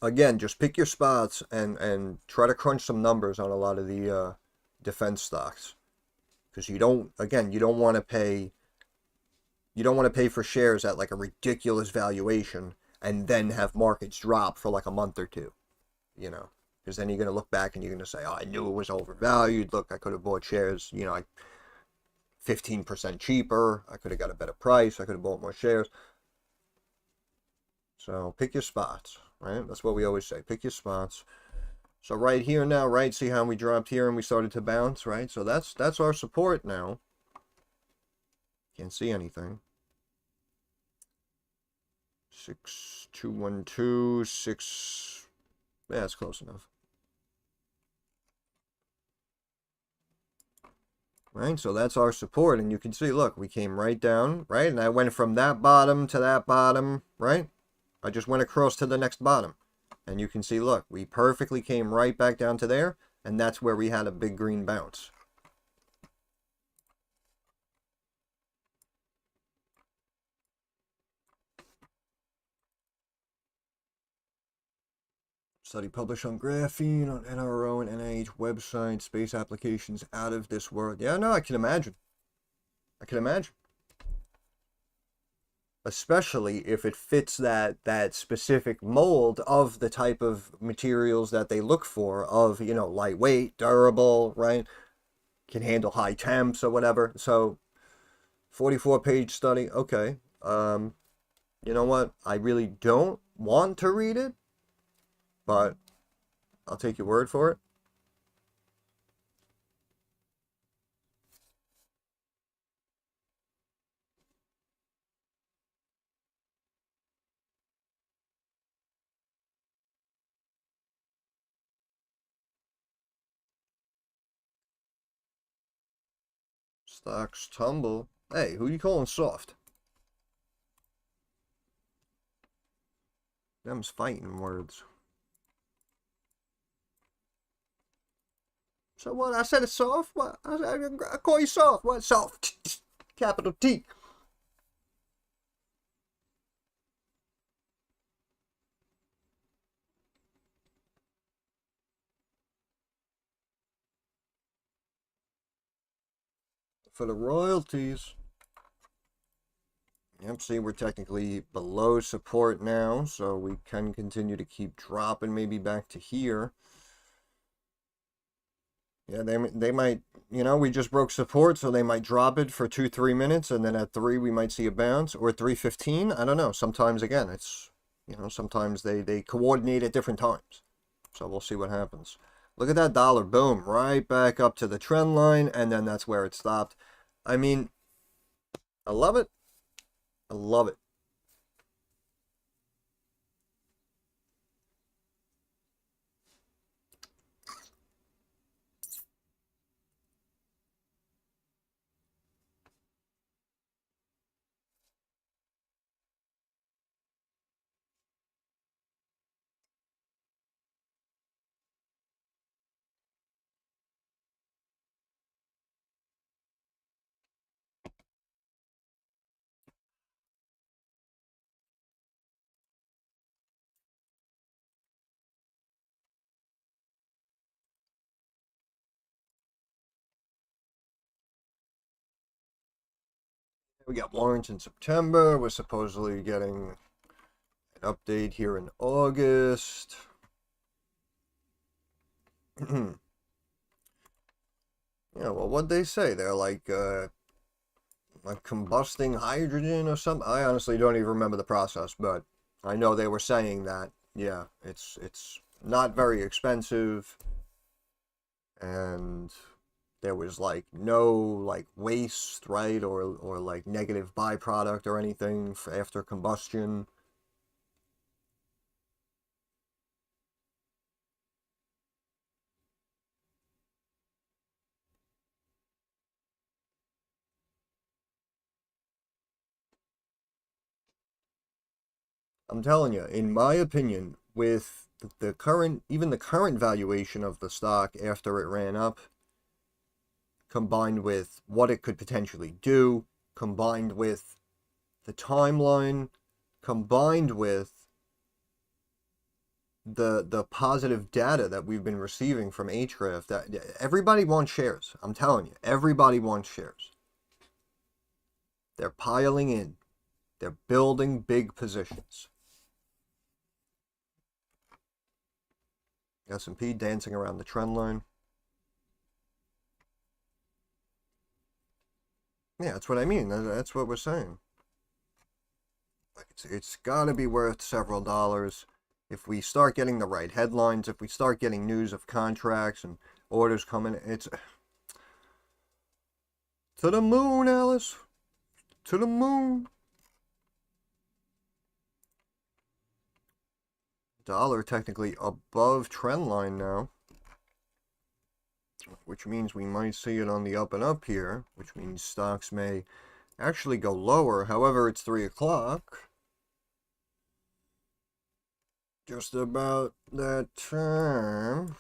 again, just pick your spots and try to crunch some numbers on a lot of the defense stocks, because you don't want to pay for shares at like a ridiculous valuation and then have markets drop for like a month or two, because then you're going to look back and you're going to say, oh, I knew it was overvalued. Look, I could have bought shares, 15% cheaper. I could have got a better price. I could have bought more shares. So pick your spots, right? That's what we always say. Pick your spots. So right here now, right? See how we dropped here and we started to bounce, right? So that's our support now. Can't see anything. 6212, 6. Yeah, it's close enough. Right, so that's our support, and you can see, look, we came right down, right? And I went from that bottom to that bottom, right? I just went across to the next bottom. And you can see, look, we perfectly came right back down to there, and that's where we had a big green bounce. Study published on graphene, on NRO and NIH website, space applications out of this world. Yeah, no, I can imagine. I can imagine. Especially if it fits that specific mold of the type of materials that they look for, of, lightweight, durable, right? Can handle high temps or whatever. So 44-page study, okay. You know what? I really don't want to read it, but I'll take your word for it. Stocks tumble. Hey, who you calling soft? Them's fighting words. So what? I said it's soft? What? I call you soft. What? Soft. Capital T. For the royalties. Yep, see, we're technically below support now, so we can continue to keep dropping, maybe back to here. Yeah, they might, we just broke support, so they might drop it for 2-3 minutes, and then at 3 we might see a bounce, or 3:15. I don't know. Sometimes, again, it's, sometimes they coordinate at different times. So we'll see what happens. Look at that dollar. Boom. Right back up to the trend line, and then that's where it stopped. I mean, I love it. I love it. We got warrants in September. We're supposedly getting an update here in August. Yeah, well, what'd they say? They're like combusting hydrogen or something. I honestly don't even remember the process, but I know they were saying that, yeah, it's not very expensive, and there was like no like waste, right, or like negative byproduct or anything after combustion. I'm telling you, in my opinion, with the current, even the current valuation of the stock after it ran up, combined with what it could potentially do, combined with the timeline, combined with the positive data that we've been receiving from HGRAF, that everybody wants shares. I'm telling you, everybody wants shares. They're piling in. They're building big positions. S&P dancing around the trend line. Yeah, that's what I mean. That's what we're saying. It's got to be worth several dollars. If we start getting the right headlines, if we start getting news of contracts and orders coming, it's to the moon, Alice. To the moon. Dollar technically above trend line now, which means we might see it on the up and up here, which means stocks may actually go lower. However, it's 3 o'clock. Just about that time.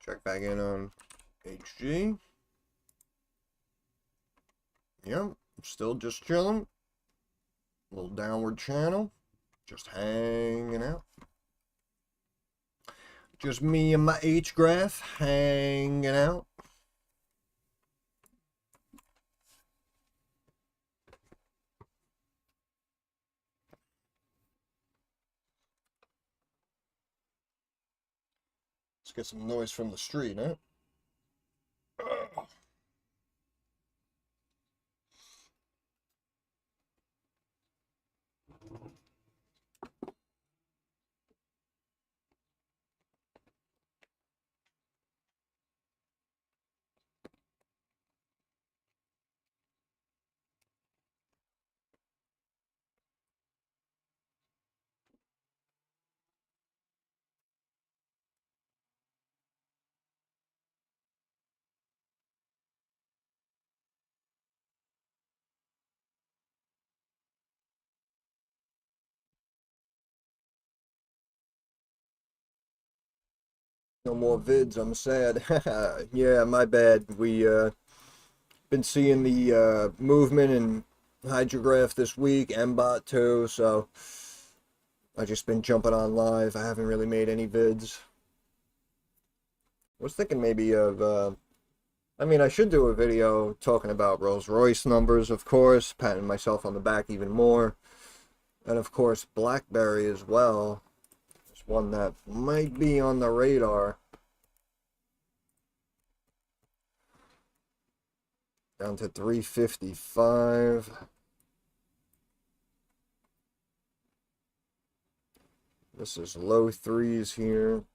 Check back in on HG. Yep, still just chilling. Little downward channel. Just hanging out. Just me and my HGRAF hanging out. Let's get some noise from the street, huh? No more vids, I'm sad. Yeah, my bad. We been seeing the movement in HGRAF this week, MBOT too, so I just been jumping on live. I haven't really made any vids. Was thinking maybe of I mean, I should do a video talking about Rolls-Royce numbers, of course, patting myself on the back even more. And of course, BlackBerry as well. It's one that might be on the radar. Down to 355. This is low threes here.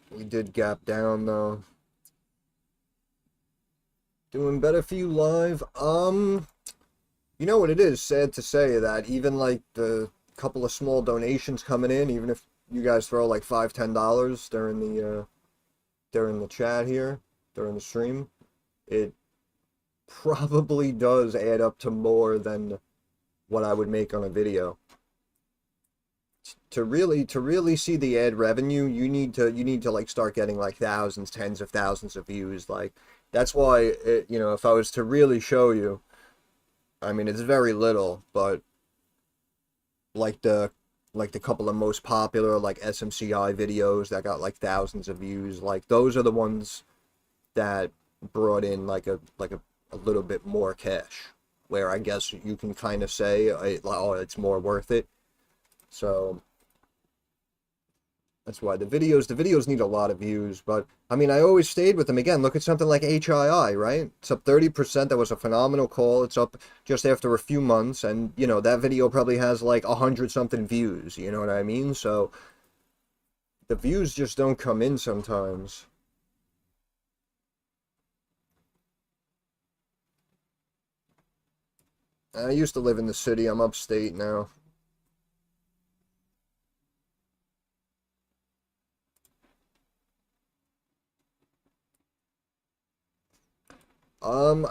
We did gap down though. Doing better for you live. You know what it is? Sad to say that even like the couple of small donations coming in, even if you guys throw like $5, $10 during the chat here, during the stream, it probably does add up to more than what I would make on a video. To really see the ad revenue, you need to like start getting like thousands, tens of thousands of views. Like that's why you know, if I was to really show you, I mean, it's very little, but like like the couple of most popular like SMCI videos that got like thousands of views. Like those are the ones that brought in like a little bit more cash, where I guess you can kind of say, oh, it's more worth it. So that's why the videos need a lot of views. But I mean, I always stayed with them. Again, look at something like HII, right? It's up 30%. That was a phenomenal call. It's up just after a few months, and you know that video probably has like 100 something views. You know what I mean? So the views just don't come in sometimes. I used to live in the city. I'm upstate now.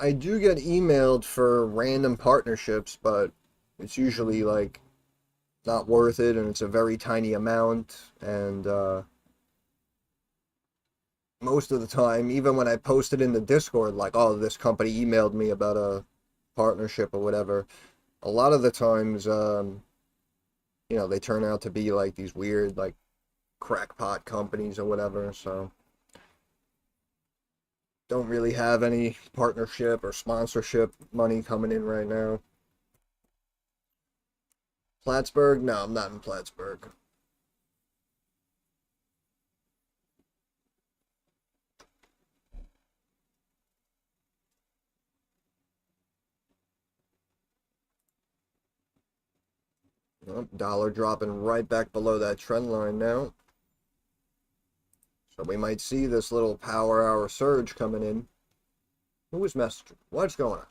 I do get emailed for random partnerships, but it's usually like not worth it, and it's a very tiny amount. And most of the time, even when I posted in the Discord, like, oh, this company emailed me about a partnership or whatever, a lot of the times, they turn out to be like these weird, like, crackpot companies or whatever. So don't really have any partnership or sponsorship money coming in right now. Plattsburgh? No, I'm not in Plattsburgh. Oh, dollar dropping right back below that trend line now. So we might see this little power hour surge coming in. Who is messaging? What's going on?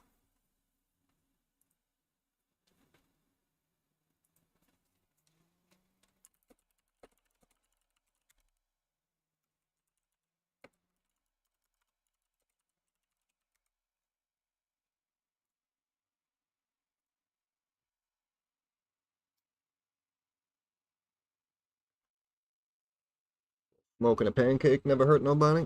Smoking a pancake never hurt nobody.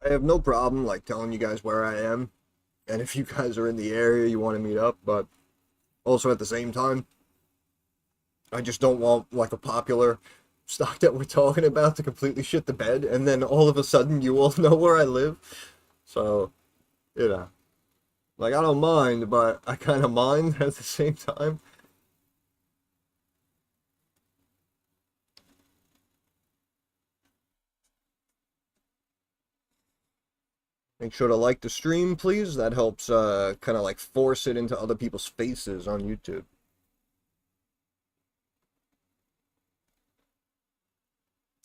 I have no problem like telling you guys where I am, and if you guys are in the area you want to meet up, but also at the same time, I just don't want like a popular stock that we're talking about to completely shit the bed, and then all of a sudden you all know where I live. So, you know, like I don't mind, but I kind of mind at the same time. Make sure to like the stream, please. That helps kind of like force it into other people's faces on YouTube.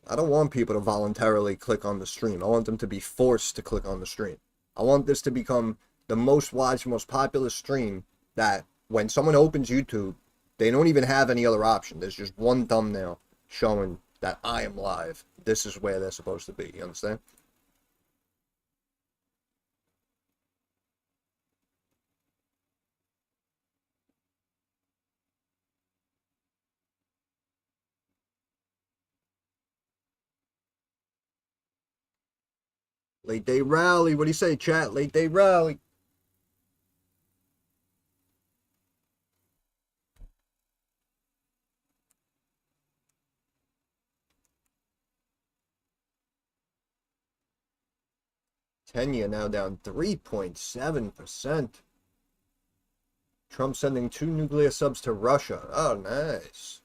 I don't want people to voluntarily click on the stream. I want them to be forced to click on the stream. I want this to become the most watched, most popular stream that when someone opens YouTube, they don't even have any other option. There's just one thumbnail showing that I am live. This is where they're supposed to be. You understand? Late day rally. What do you say, chat? Late day rally. 10-year now down 3.7%. Trump sending 2 nuclear subs to Russia. Oh, nice.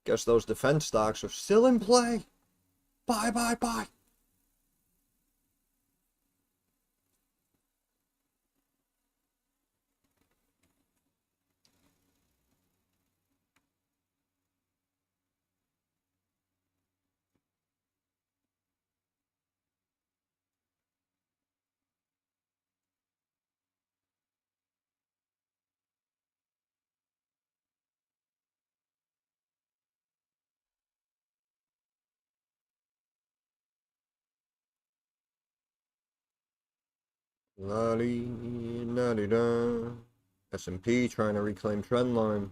Guess those defense stocks are still in play. Bye, bye, bye. La di da di da. S&P trying to reclaim trend line.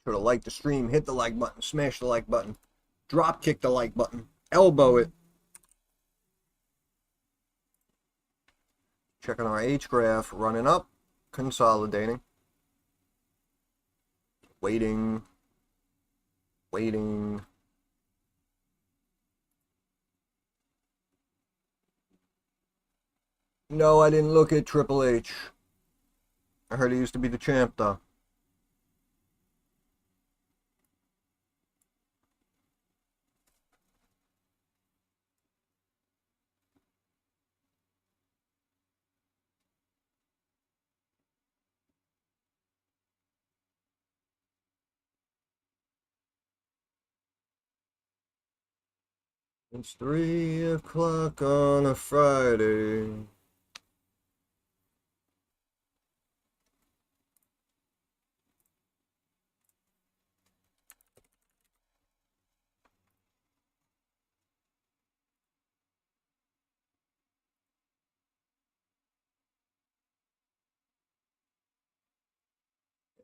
Sure to like the stream, hit the like button, smash the like button, drop kick the like button, elbow it. Checking our HGRAF, running up, consolidating, waiting, waiting. No, I didn't look at Triple H. I heard he used to be the champ, though. It's 3 o'clock on a Friday.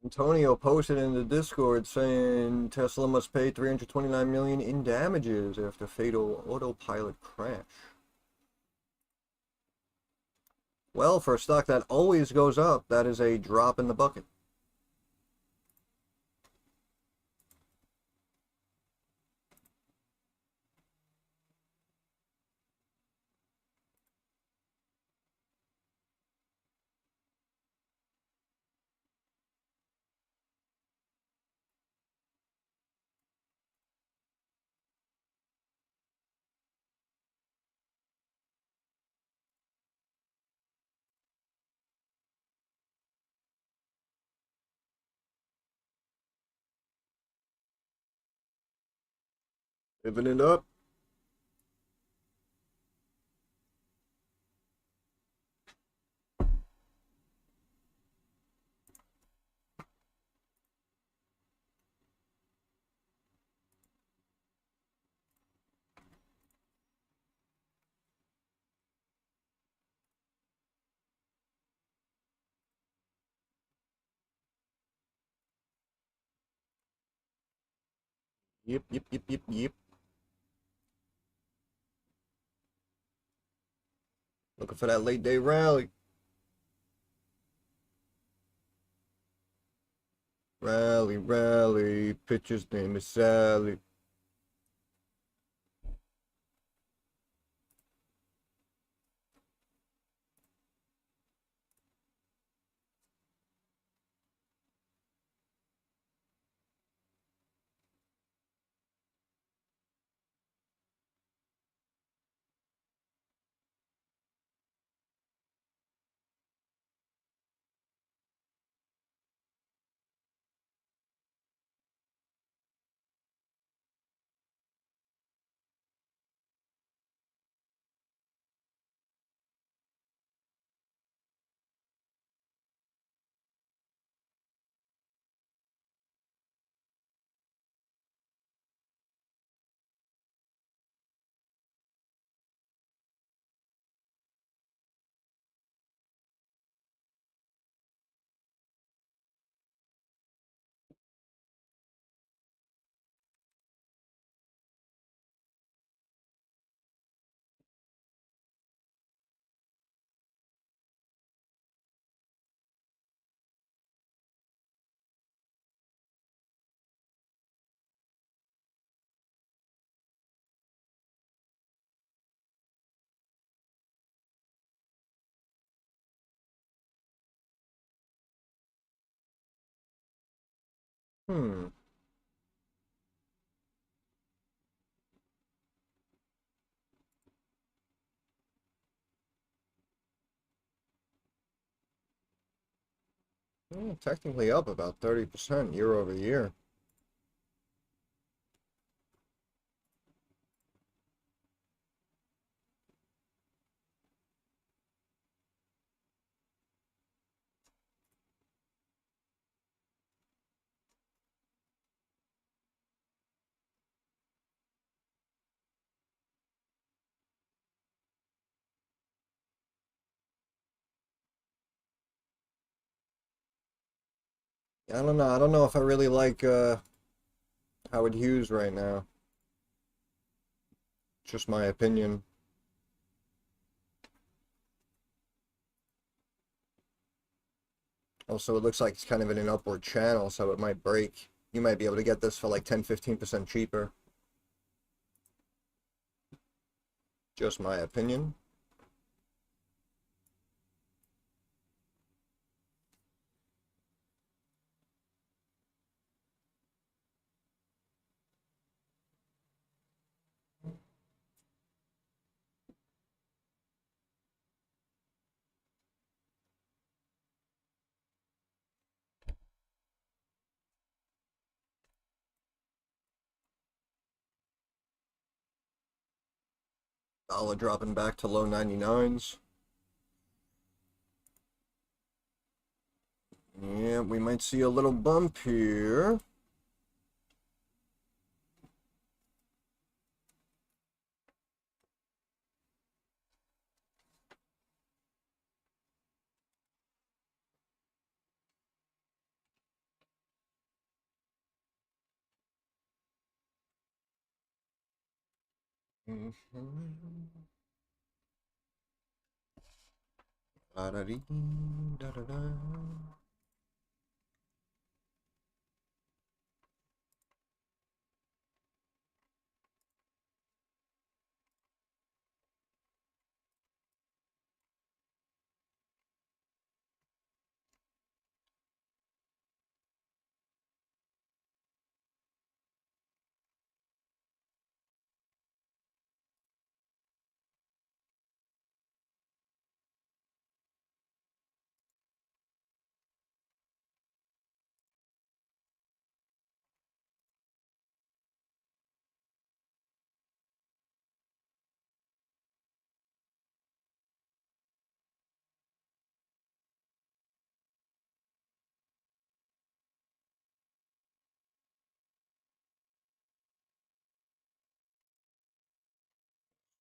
Antonio posted in the Discord saying Tesla must pay 329 million in damages after fatal autopilot crash. Well, for a stock that always goes up, that is a drop in the bucket. Living it up. Yep, yep, yep, yep, yep. Looking for that late day rally. Rally, rally. Pitcher's name is Sally. Hmm. Technically up about 30% year over year. I don't know. I don't know if I really like Howard Hughes right now. Just my opinion. Also, it looks like it's kind of in an upward channel, so it might break. You might be able to get this for like 10-15% cheaper. Just my opinion. Dollar dropping back to low 99s. Yeah, we might see a little bump here. Da-da-dee-da-da-da.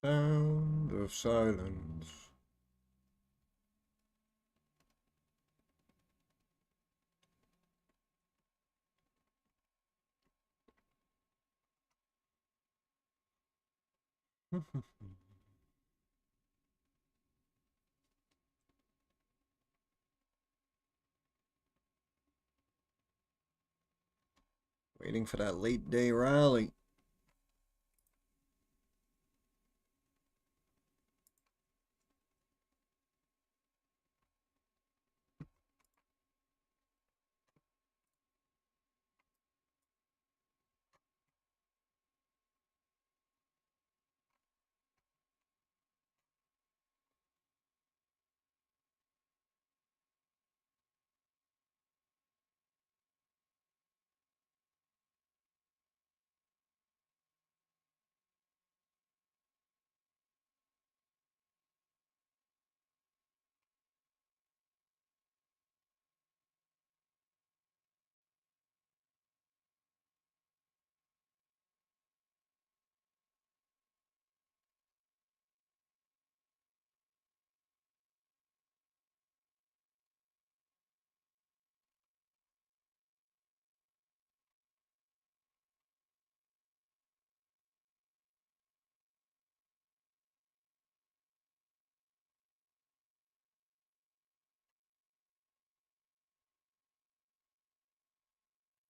Sound of silence. Waiting for that late day rally.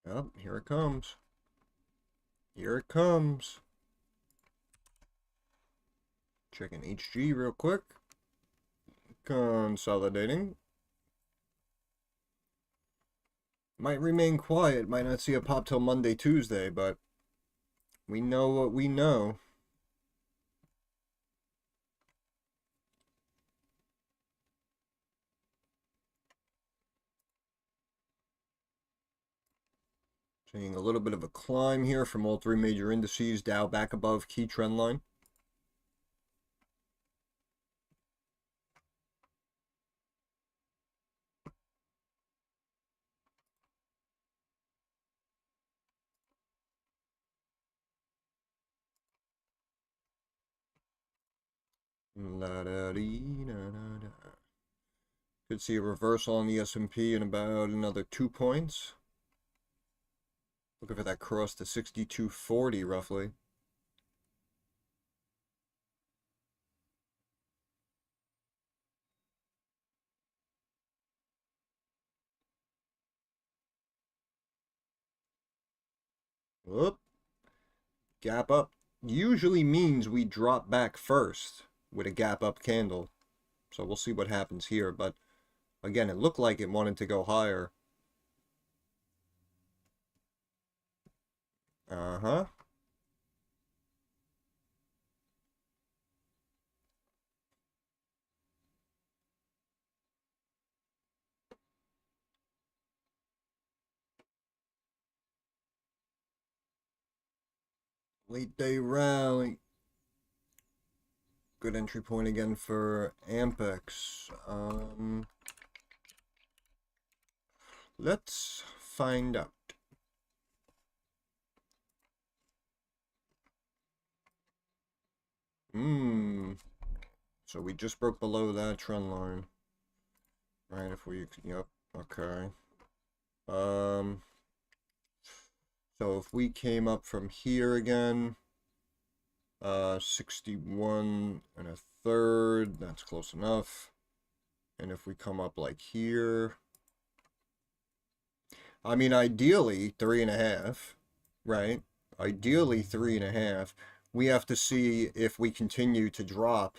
Yep, here it comes. Here it comes. Checking HG real quick. Consolidating. Might remain quiet, might not see a pop till Monday, Tuesday, but we know what we know. Seeing a little bit of a climb here from all three major indices. Dow back above key trend line. La-da-dee-da-da-da. Could see a reversal on the S&P in about another 2 points. Looking for that cross to 62.40 roughly. Whoop. Gap up. Usually means we drop back first with a gap up candle. So we'll see what happens here. But again, it looked like it wanted to go higher. Uh-huh. Late day rally. Good entry point again for Ampex. Let's find out. So we just broke below that trend line. Right, if we, yep, okay. So if we came up from here again, 61 and a third, that's close enough. And if we come up like here, I mean, ideally 3.5, right? Ideally 3.5. We have to see if we continue to drop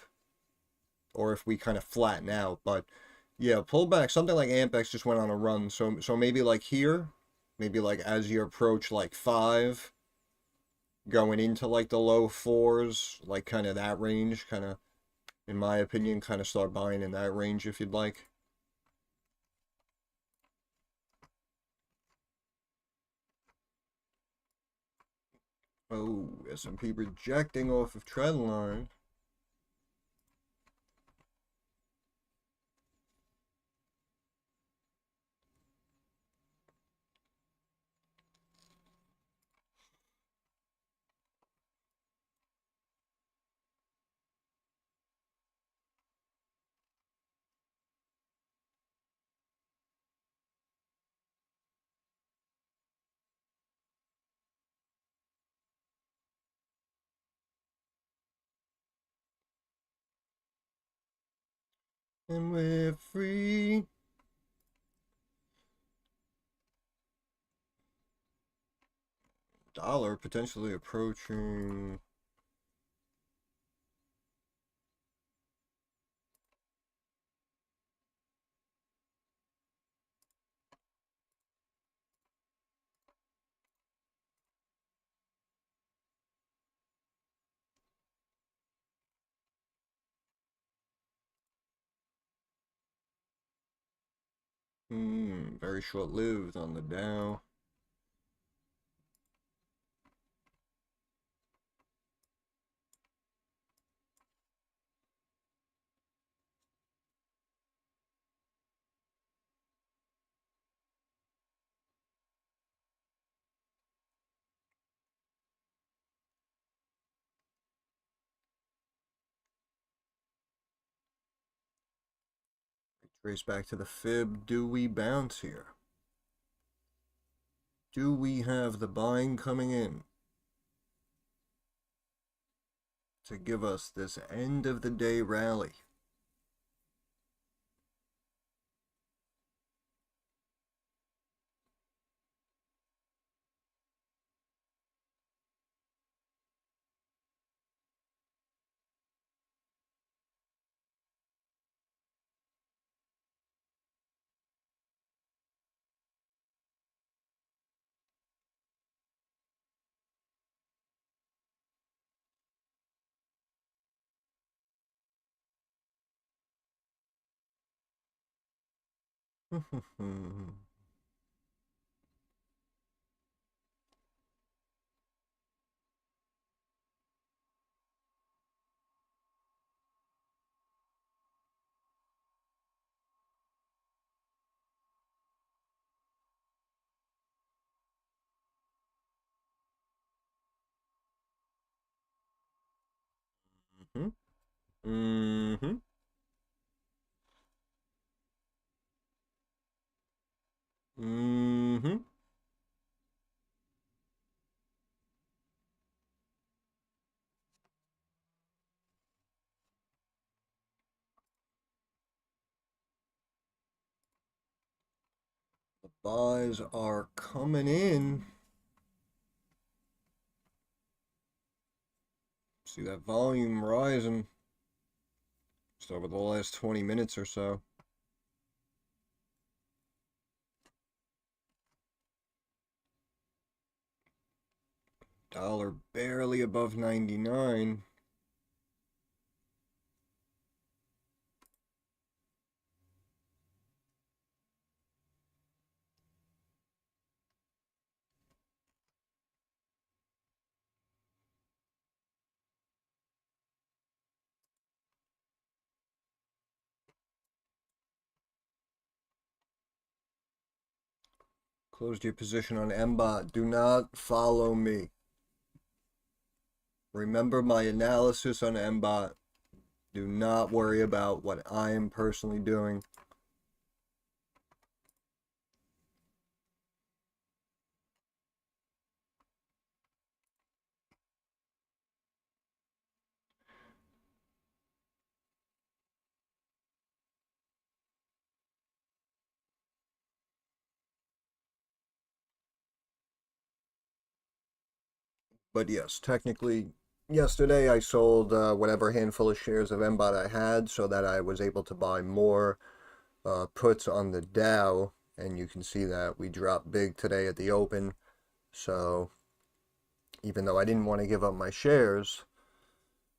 or if we kind of flatten out. But yeah, pull back. Something like Ampex just went on a run. So maybe like here, maybe like as you approach like 5, going into like the low 4s, like kind of that range, kind of, in my opinion, kind of start buying in that range if you'd like. Oh, S&P rejecting off of trend line. And we're free. Dollar potentially approaching. Very short-lived on the Dow. Trace back to the fib. Do we bounce here? Do we have the buying coming in to give us this end of the day rally? Mm-hmm. Mm-hmm. Mm-hmm. Buys are coming in. See that volume rising just over the last 20 minutes or so. Dollar barely above 99. Closed your position on MBOT. Do not follow me. Remember my analysis on MBOT. Do not worry about what I am personally doing. But yes, technically, yesterday I sold whatever handful of shares of MBOT I had so that I was able to buy more puts on the Dow. And you can see that we dropped big today at the open. So even though I didn't want to give up my shares,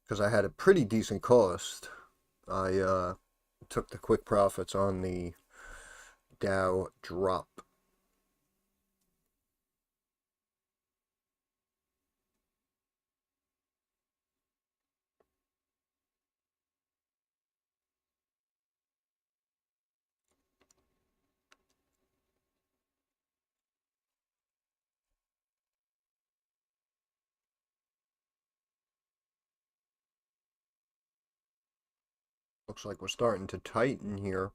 because I had a pretty decent cost, I took the quick profits on the Dow drop. Looks like we're starting to tighten here.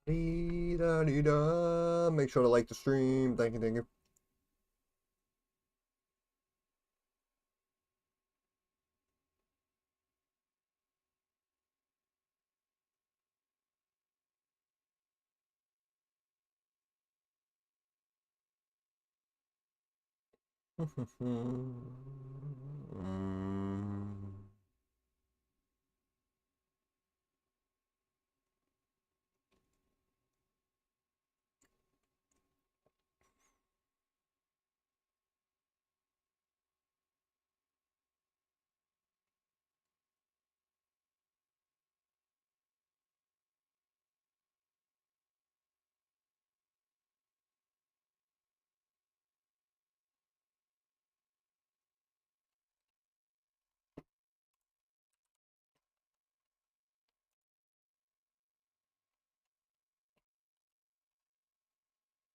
Dee-da-dee-da. Make sure to like the stream. Thank you, thank you.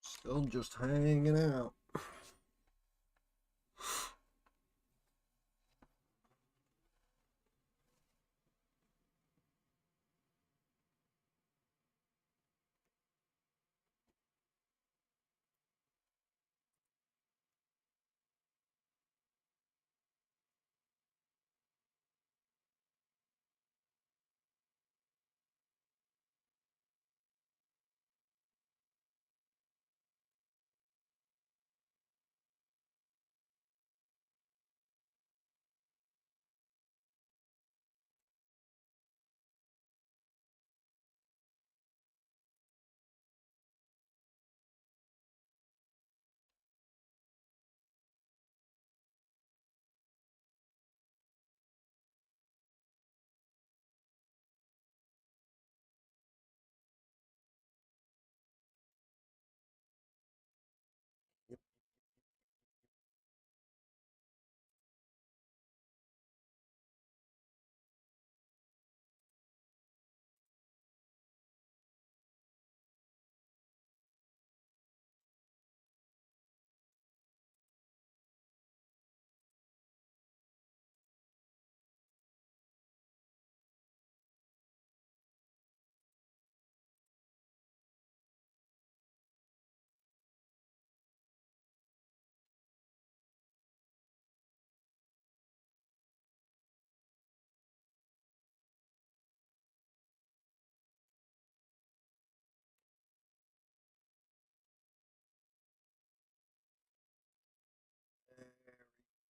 Still just hanging out.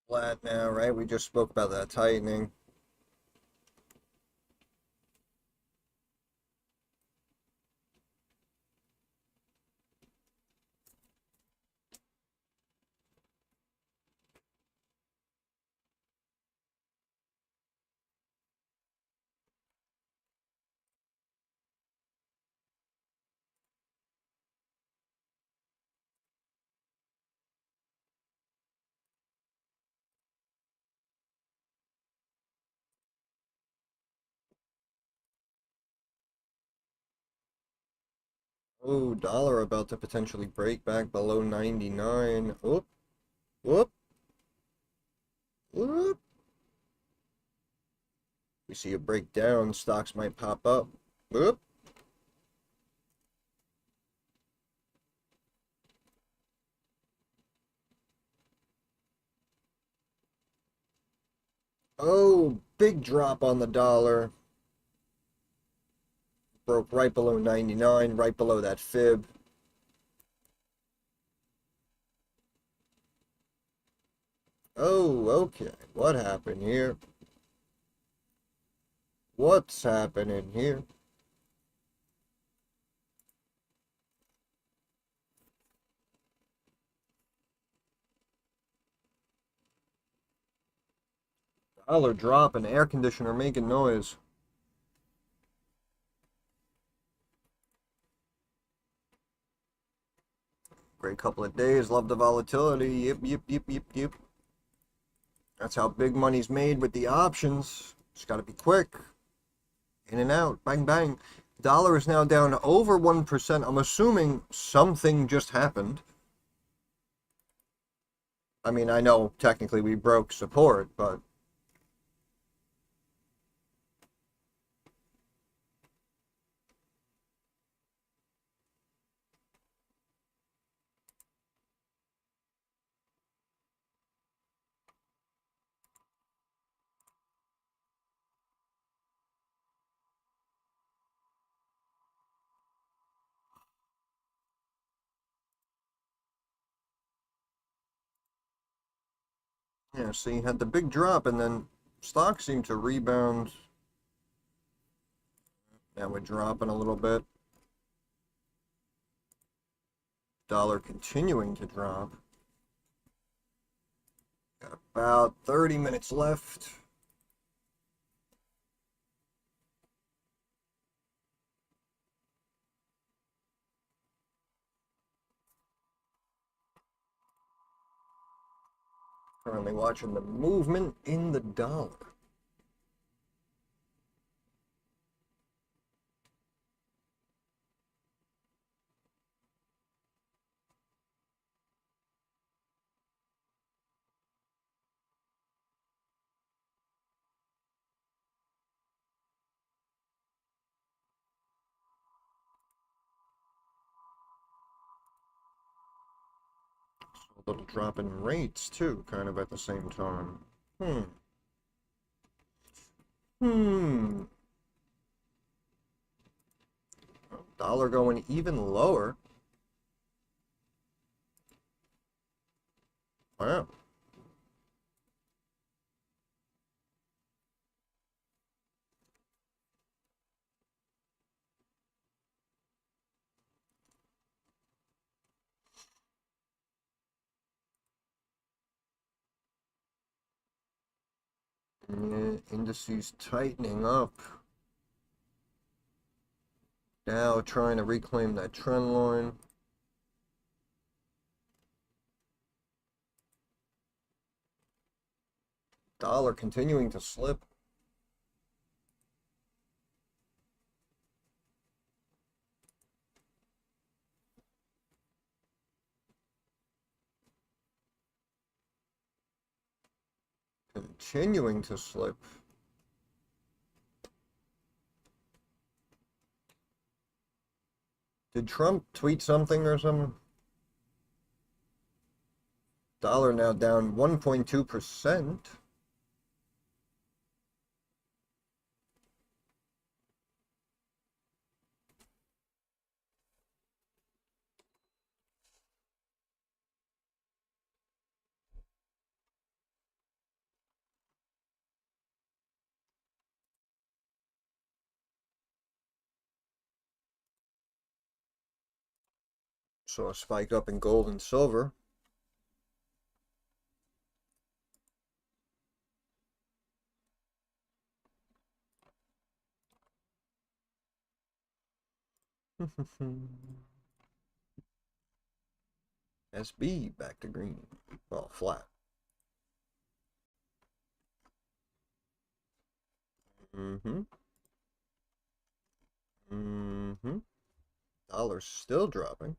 Flat now, right? We just spoke about that tightening. Oh, dollar about to potentially break back below 99. Whoop, whoop, whoop. We see a breakdown, stocks might pop up. Whoop. Oh, big drop on the dollar. Broke right below 99, right below that fib. Oh, okay. What happened here? What's happening here? Dollar drop and air conditioner making noise. Great couple of days. Love the volatility. Yep, yep, yep, yep, yep. That's how big money's made with the options. Just got to be quick. In and out. Bang, bang. Dollar is now down over 1%. I'm assuming something just happened. I mean, I know technically we broke support, but yeah, see, had the big drop and then stocks seemed to rebound. Now we're dropping a little bit. Dollar continuing to drop. Got about 30 minutes left. Currently watching the movement in the dollar. A little drop in rates too, kind of at the same time. Hmm. Hmm. Dollar going even lower. Wow. Yeah, indices tightening up. Now trying to reclaim that trend line. Dollar continuing to slip. Continuing to slip. Did Trump tweet something or something? Dollar now down 1.2%. Saw a spike up in gold and silver. SB back to green. Well, flat. Mm-hmm. Mm-hmm. Dollar's still dropping.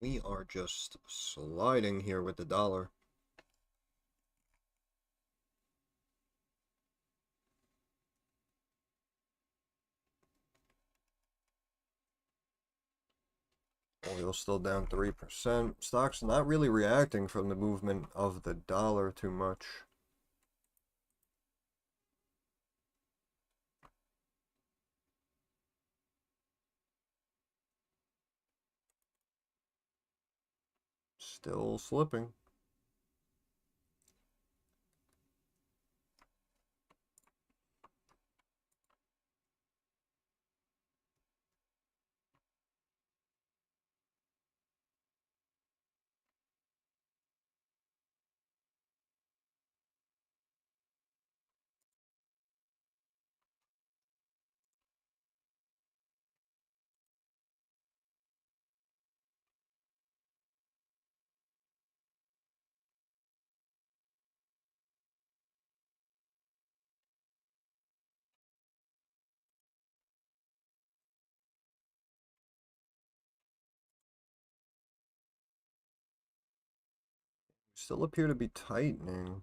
We are just sliding here with the dollar. Oil still down 3%. Stock's not really reacting from the movement of the dollar too much. Still slipping. Still appear to be tightening.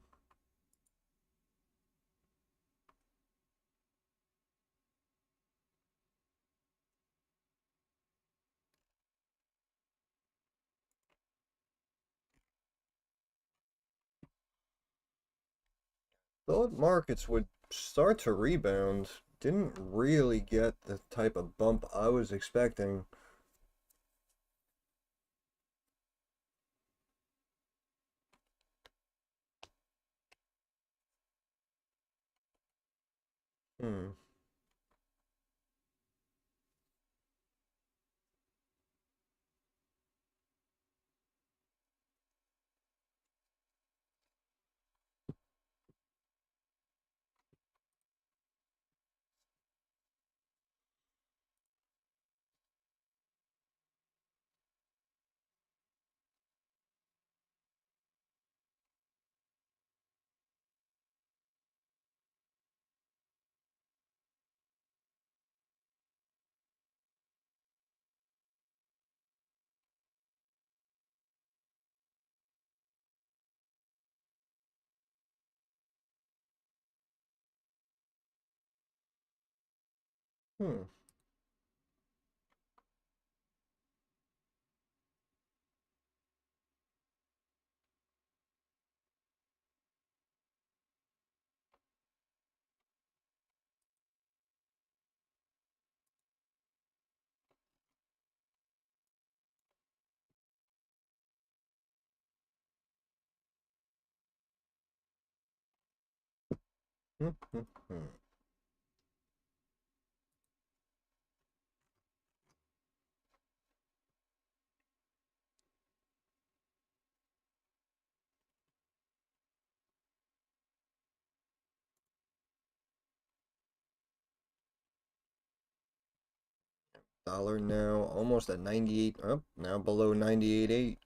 Thought markets would start to rebound. Didn't really get the type of bump I was expecting. Hmm. Hmm. Hmm. Hmm. Hmm. Dollar now almost at 98. Up, now below 98.8.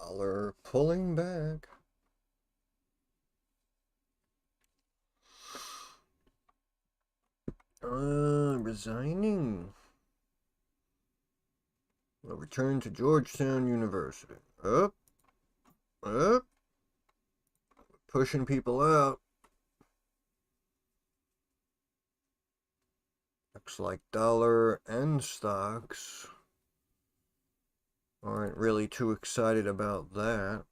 Dollar pulling back. Resigning. Will return to Georgetown University. Up, up. Pushing people out. Looks like dollar and stocks aren't really too excited about that.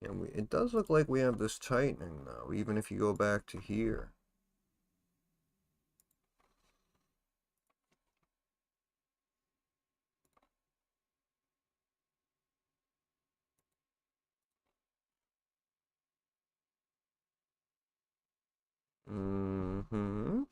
And it does look like we have this tightening though, even if you go back to here. Mm-hmm.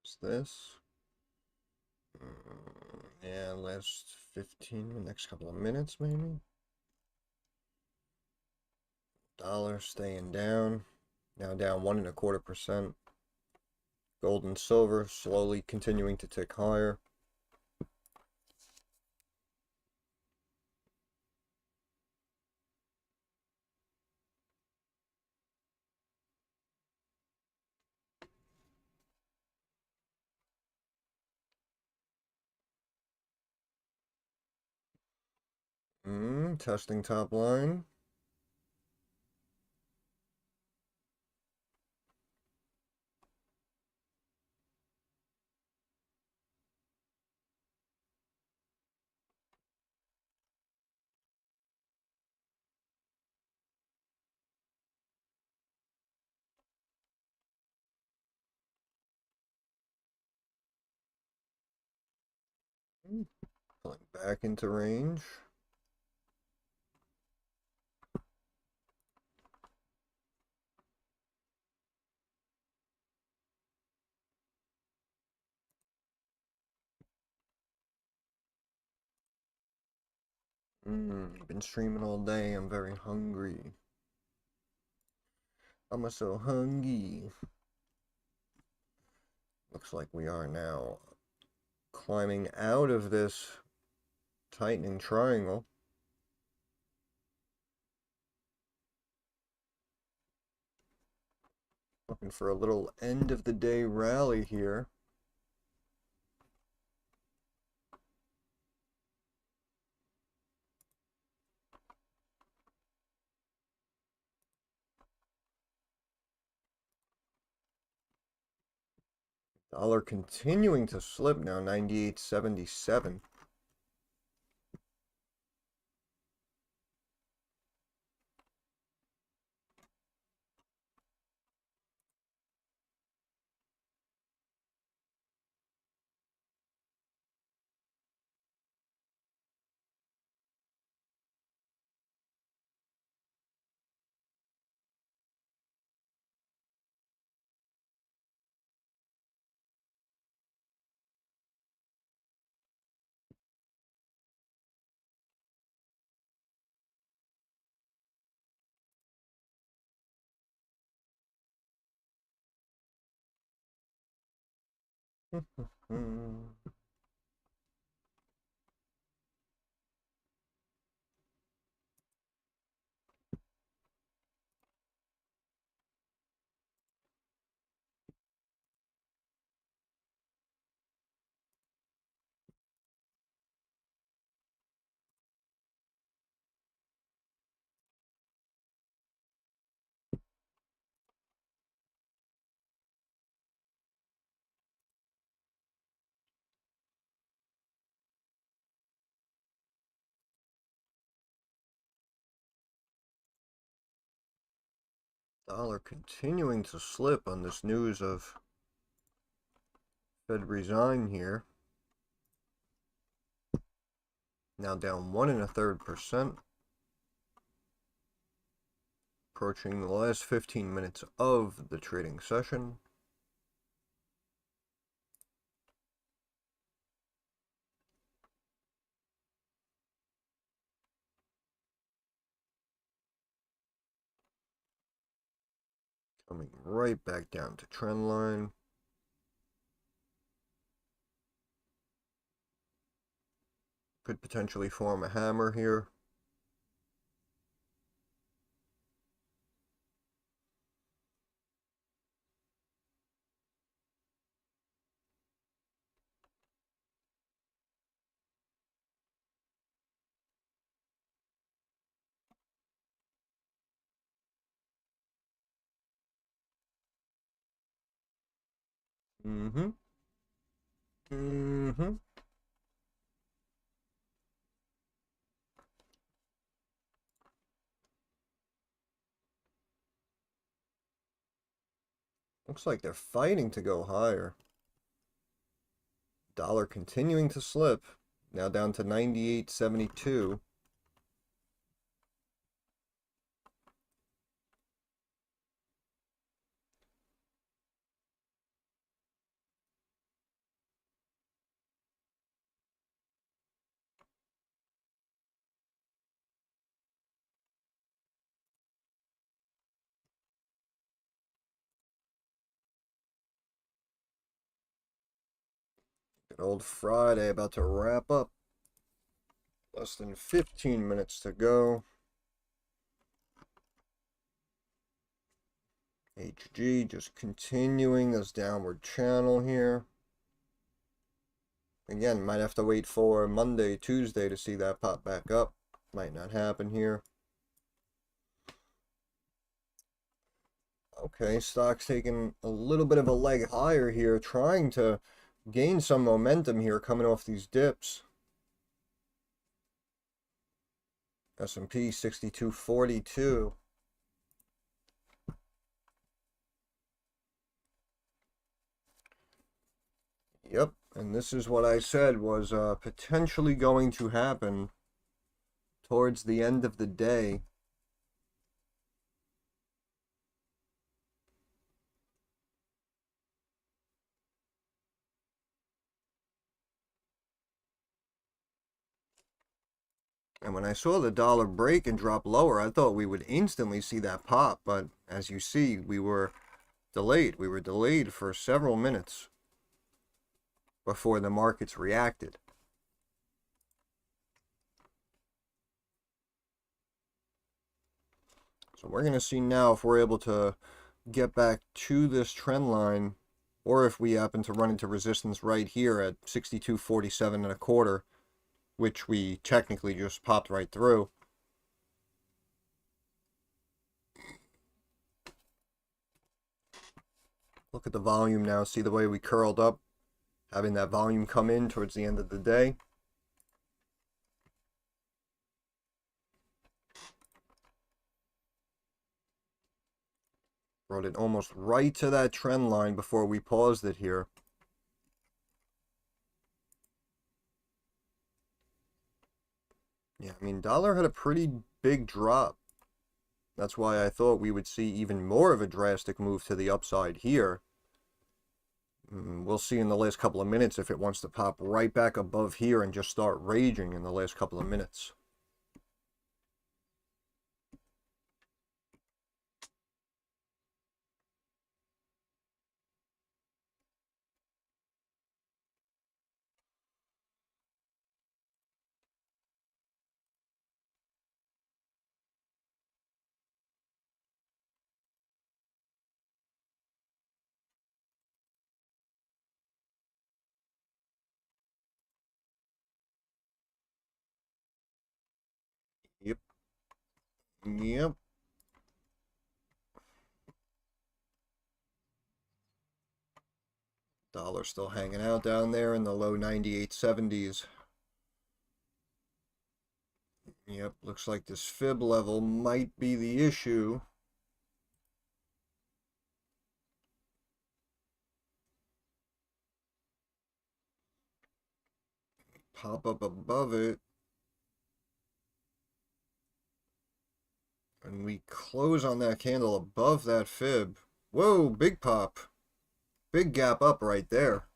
What's this? Yeah, last 15, next couple of minutes maybe. Dollar staying down. Now down 1.25%. Gold and silver slowly continuing to tick higher. Testing top line. Pulling back into range. Been streaming all day. I'm very hungry. I'm so hungry. Looks like we are now climbing out of this tightening triangle. Looking for a little end of the day rally here. Dollar continuing to slip now, 98.77. Dollar continuing to slip on this news of Fed resign here. Now down 1.33%. Approaching the last 15 minutes of the trading session. Coming right back down to trend line. Could potentially form a hammer here. Mm-hmm. Mm-hmm. Looks like they're fighting to go higher. Dollar continuing to slip. Now down to 98.72. Good old Friday about to wrap up. Less than 15 minutes to go. HG just continuing this downward channel here. Again, might have to wait for Monday, Tuesday to see that pop back up. Might not happen here. Okay, stock's taking a little bit of a leg higher here, trying to gain some momentum here coming off these dips. S&P 6242. Yep, and this is what I said was potentially going to happen towards the end of the day. And when I saw the dollar break and drop lower, I thought we would instantly see that pop. But as you see, we were delayed. We were delayed for several minutes before the markets reacted. So we're going to see now if we're able to get back to this trend line, or if we happen to run into resistance right here at 62.47 1/4, which we technically just popped right through. Look at the volume now. See the way we curled up, having that volume come in towards the end of the day. Brought it almost right to that trend line before we paused it here. Yeah, I mean, dollar had a pretty big drop. That's why I thought we would see even more of a drastic move to the upside here. We'll see in the last couple of minutes if it wants to pop right back above here and just start raging in the last couple of minutes. Yep. Yep. Dollar still hanging out down there in the low 98.70s. Yep, looks like this fib level might be the issue. Pop up above it. And we close on that candle above that fib. Whoa, big pop. Big gap up right there.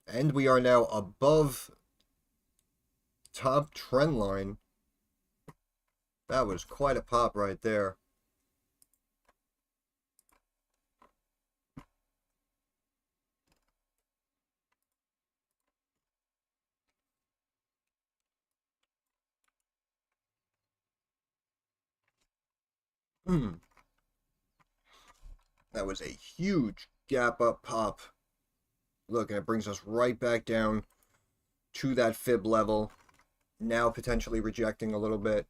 And we are now above top trend line. That was quite a pop right there. That was a huge gap up pop. Look, and it brings us right back down to that fib level. Now potentially rejecting a little bit.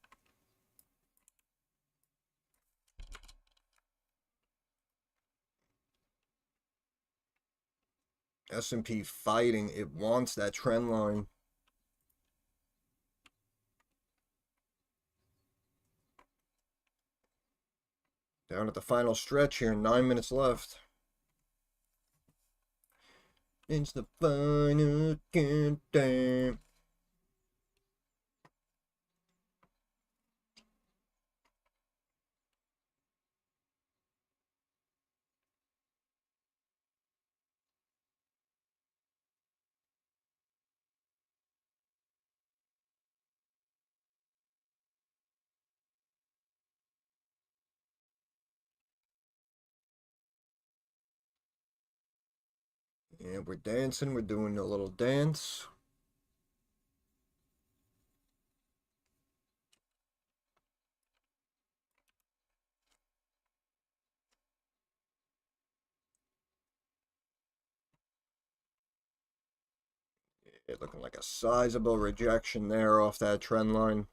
S&P fighting. It wants that trend line. Down at the final stretch here, 9 minutes left. It's the final countdown. And we're dancing, we're doing a little dance. It looking like a sizable rejection there off that trend line.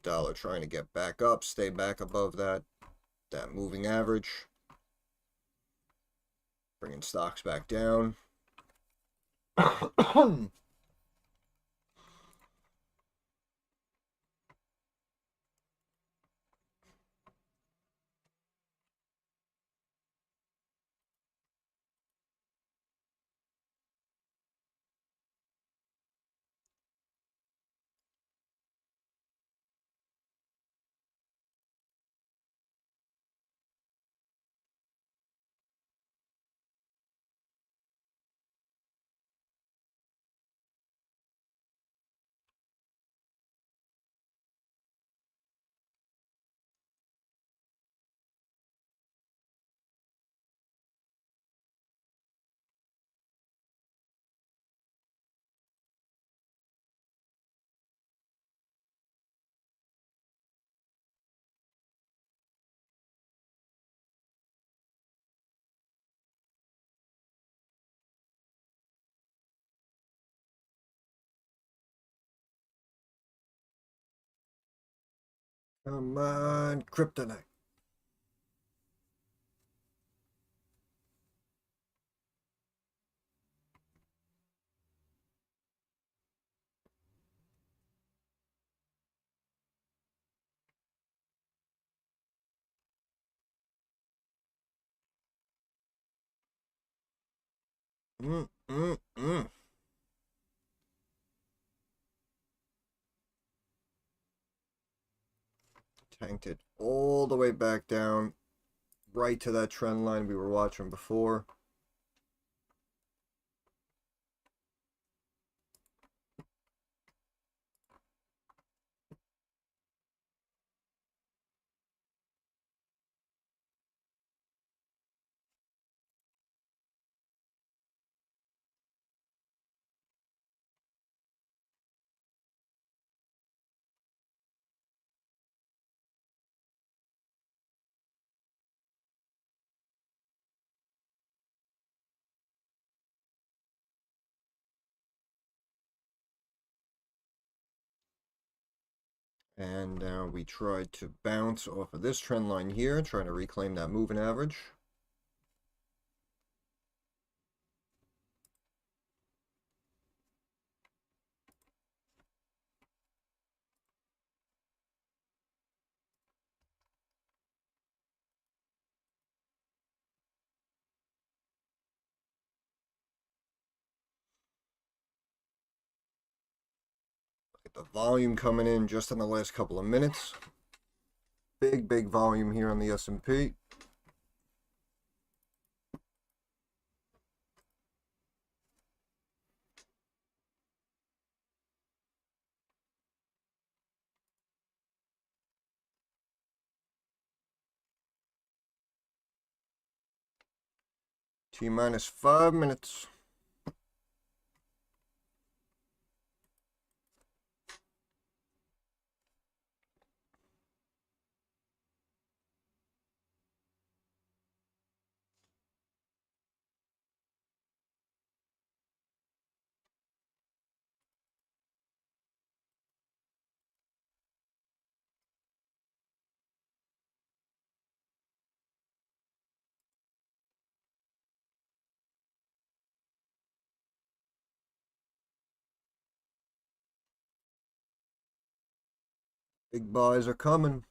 Dollar trying to get back up, stay back above that moving average. Bringing stocks back down. Come on, kryptonite. Mm, mm, mm. Tanked it all the way back down, right to that trend line we were watching before. And now we tried to bounce off of this trend line here, trying to reclaim that moving average. The volume coming in just in the last couple of minutes. Big volume here on the S&P. T-minus 5 minutes. Big buys are coming.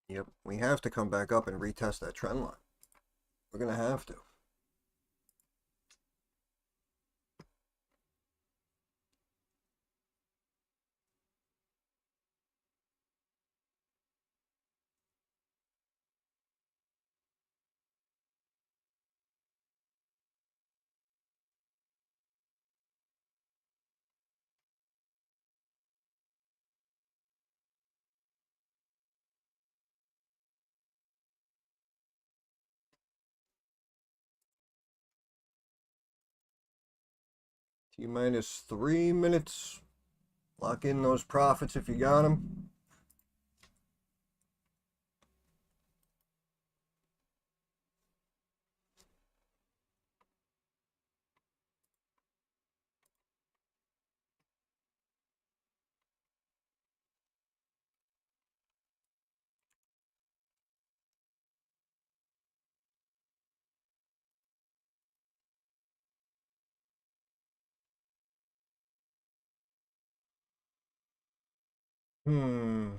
Yep, we have to come back up and retest that trend line. We're going to have to. T-minus 3 minutes. Lock in those profits if you got them. Hmm.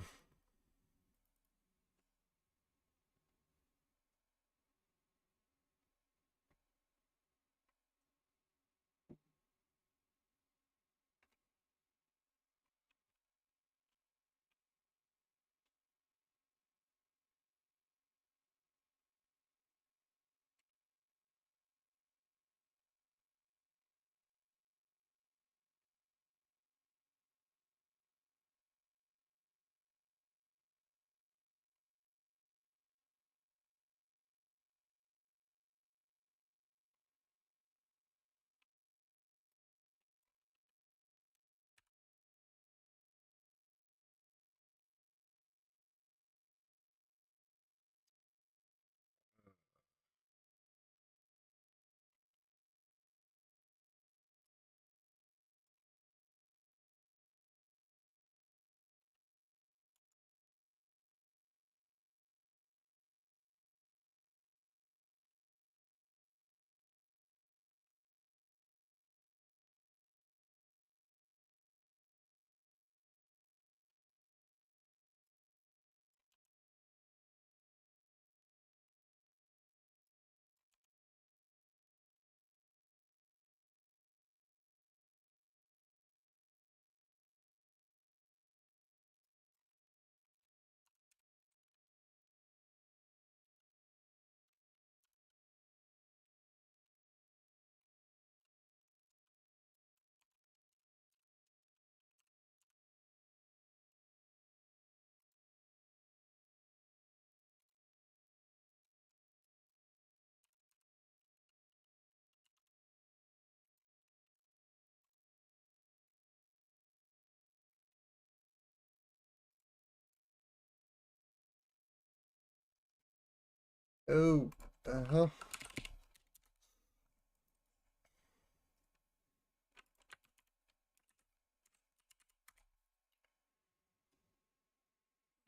Oh, uh-huh.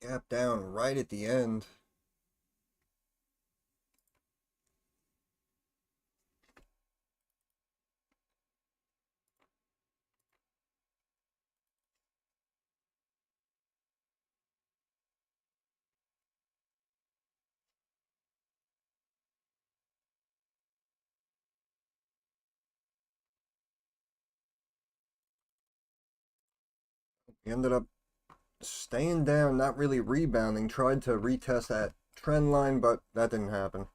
Gap down right at the end. We ended up staying down, not really rebounding. Tried to retest that trend line, but that didn't happen.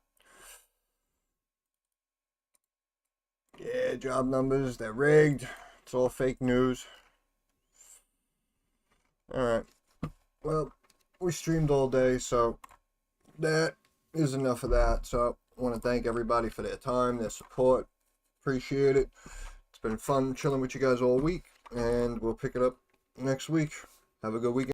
Yeah, job numbers, they're rigged. It's all fake news. Alright. Well, we streamed all day, so that is enough of that. So I want to thank everybody for their time, their support. Appreciate it. It's been fun chilling with you guys all week, and we'll pick it up next week. Have a good weekend.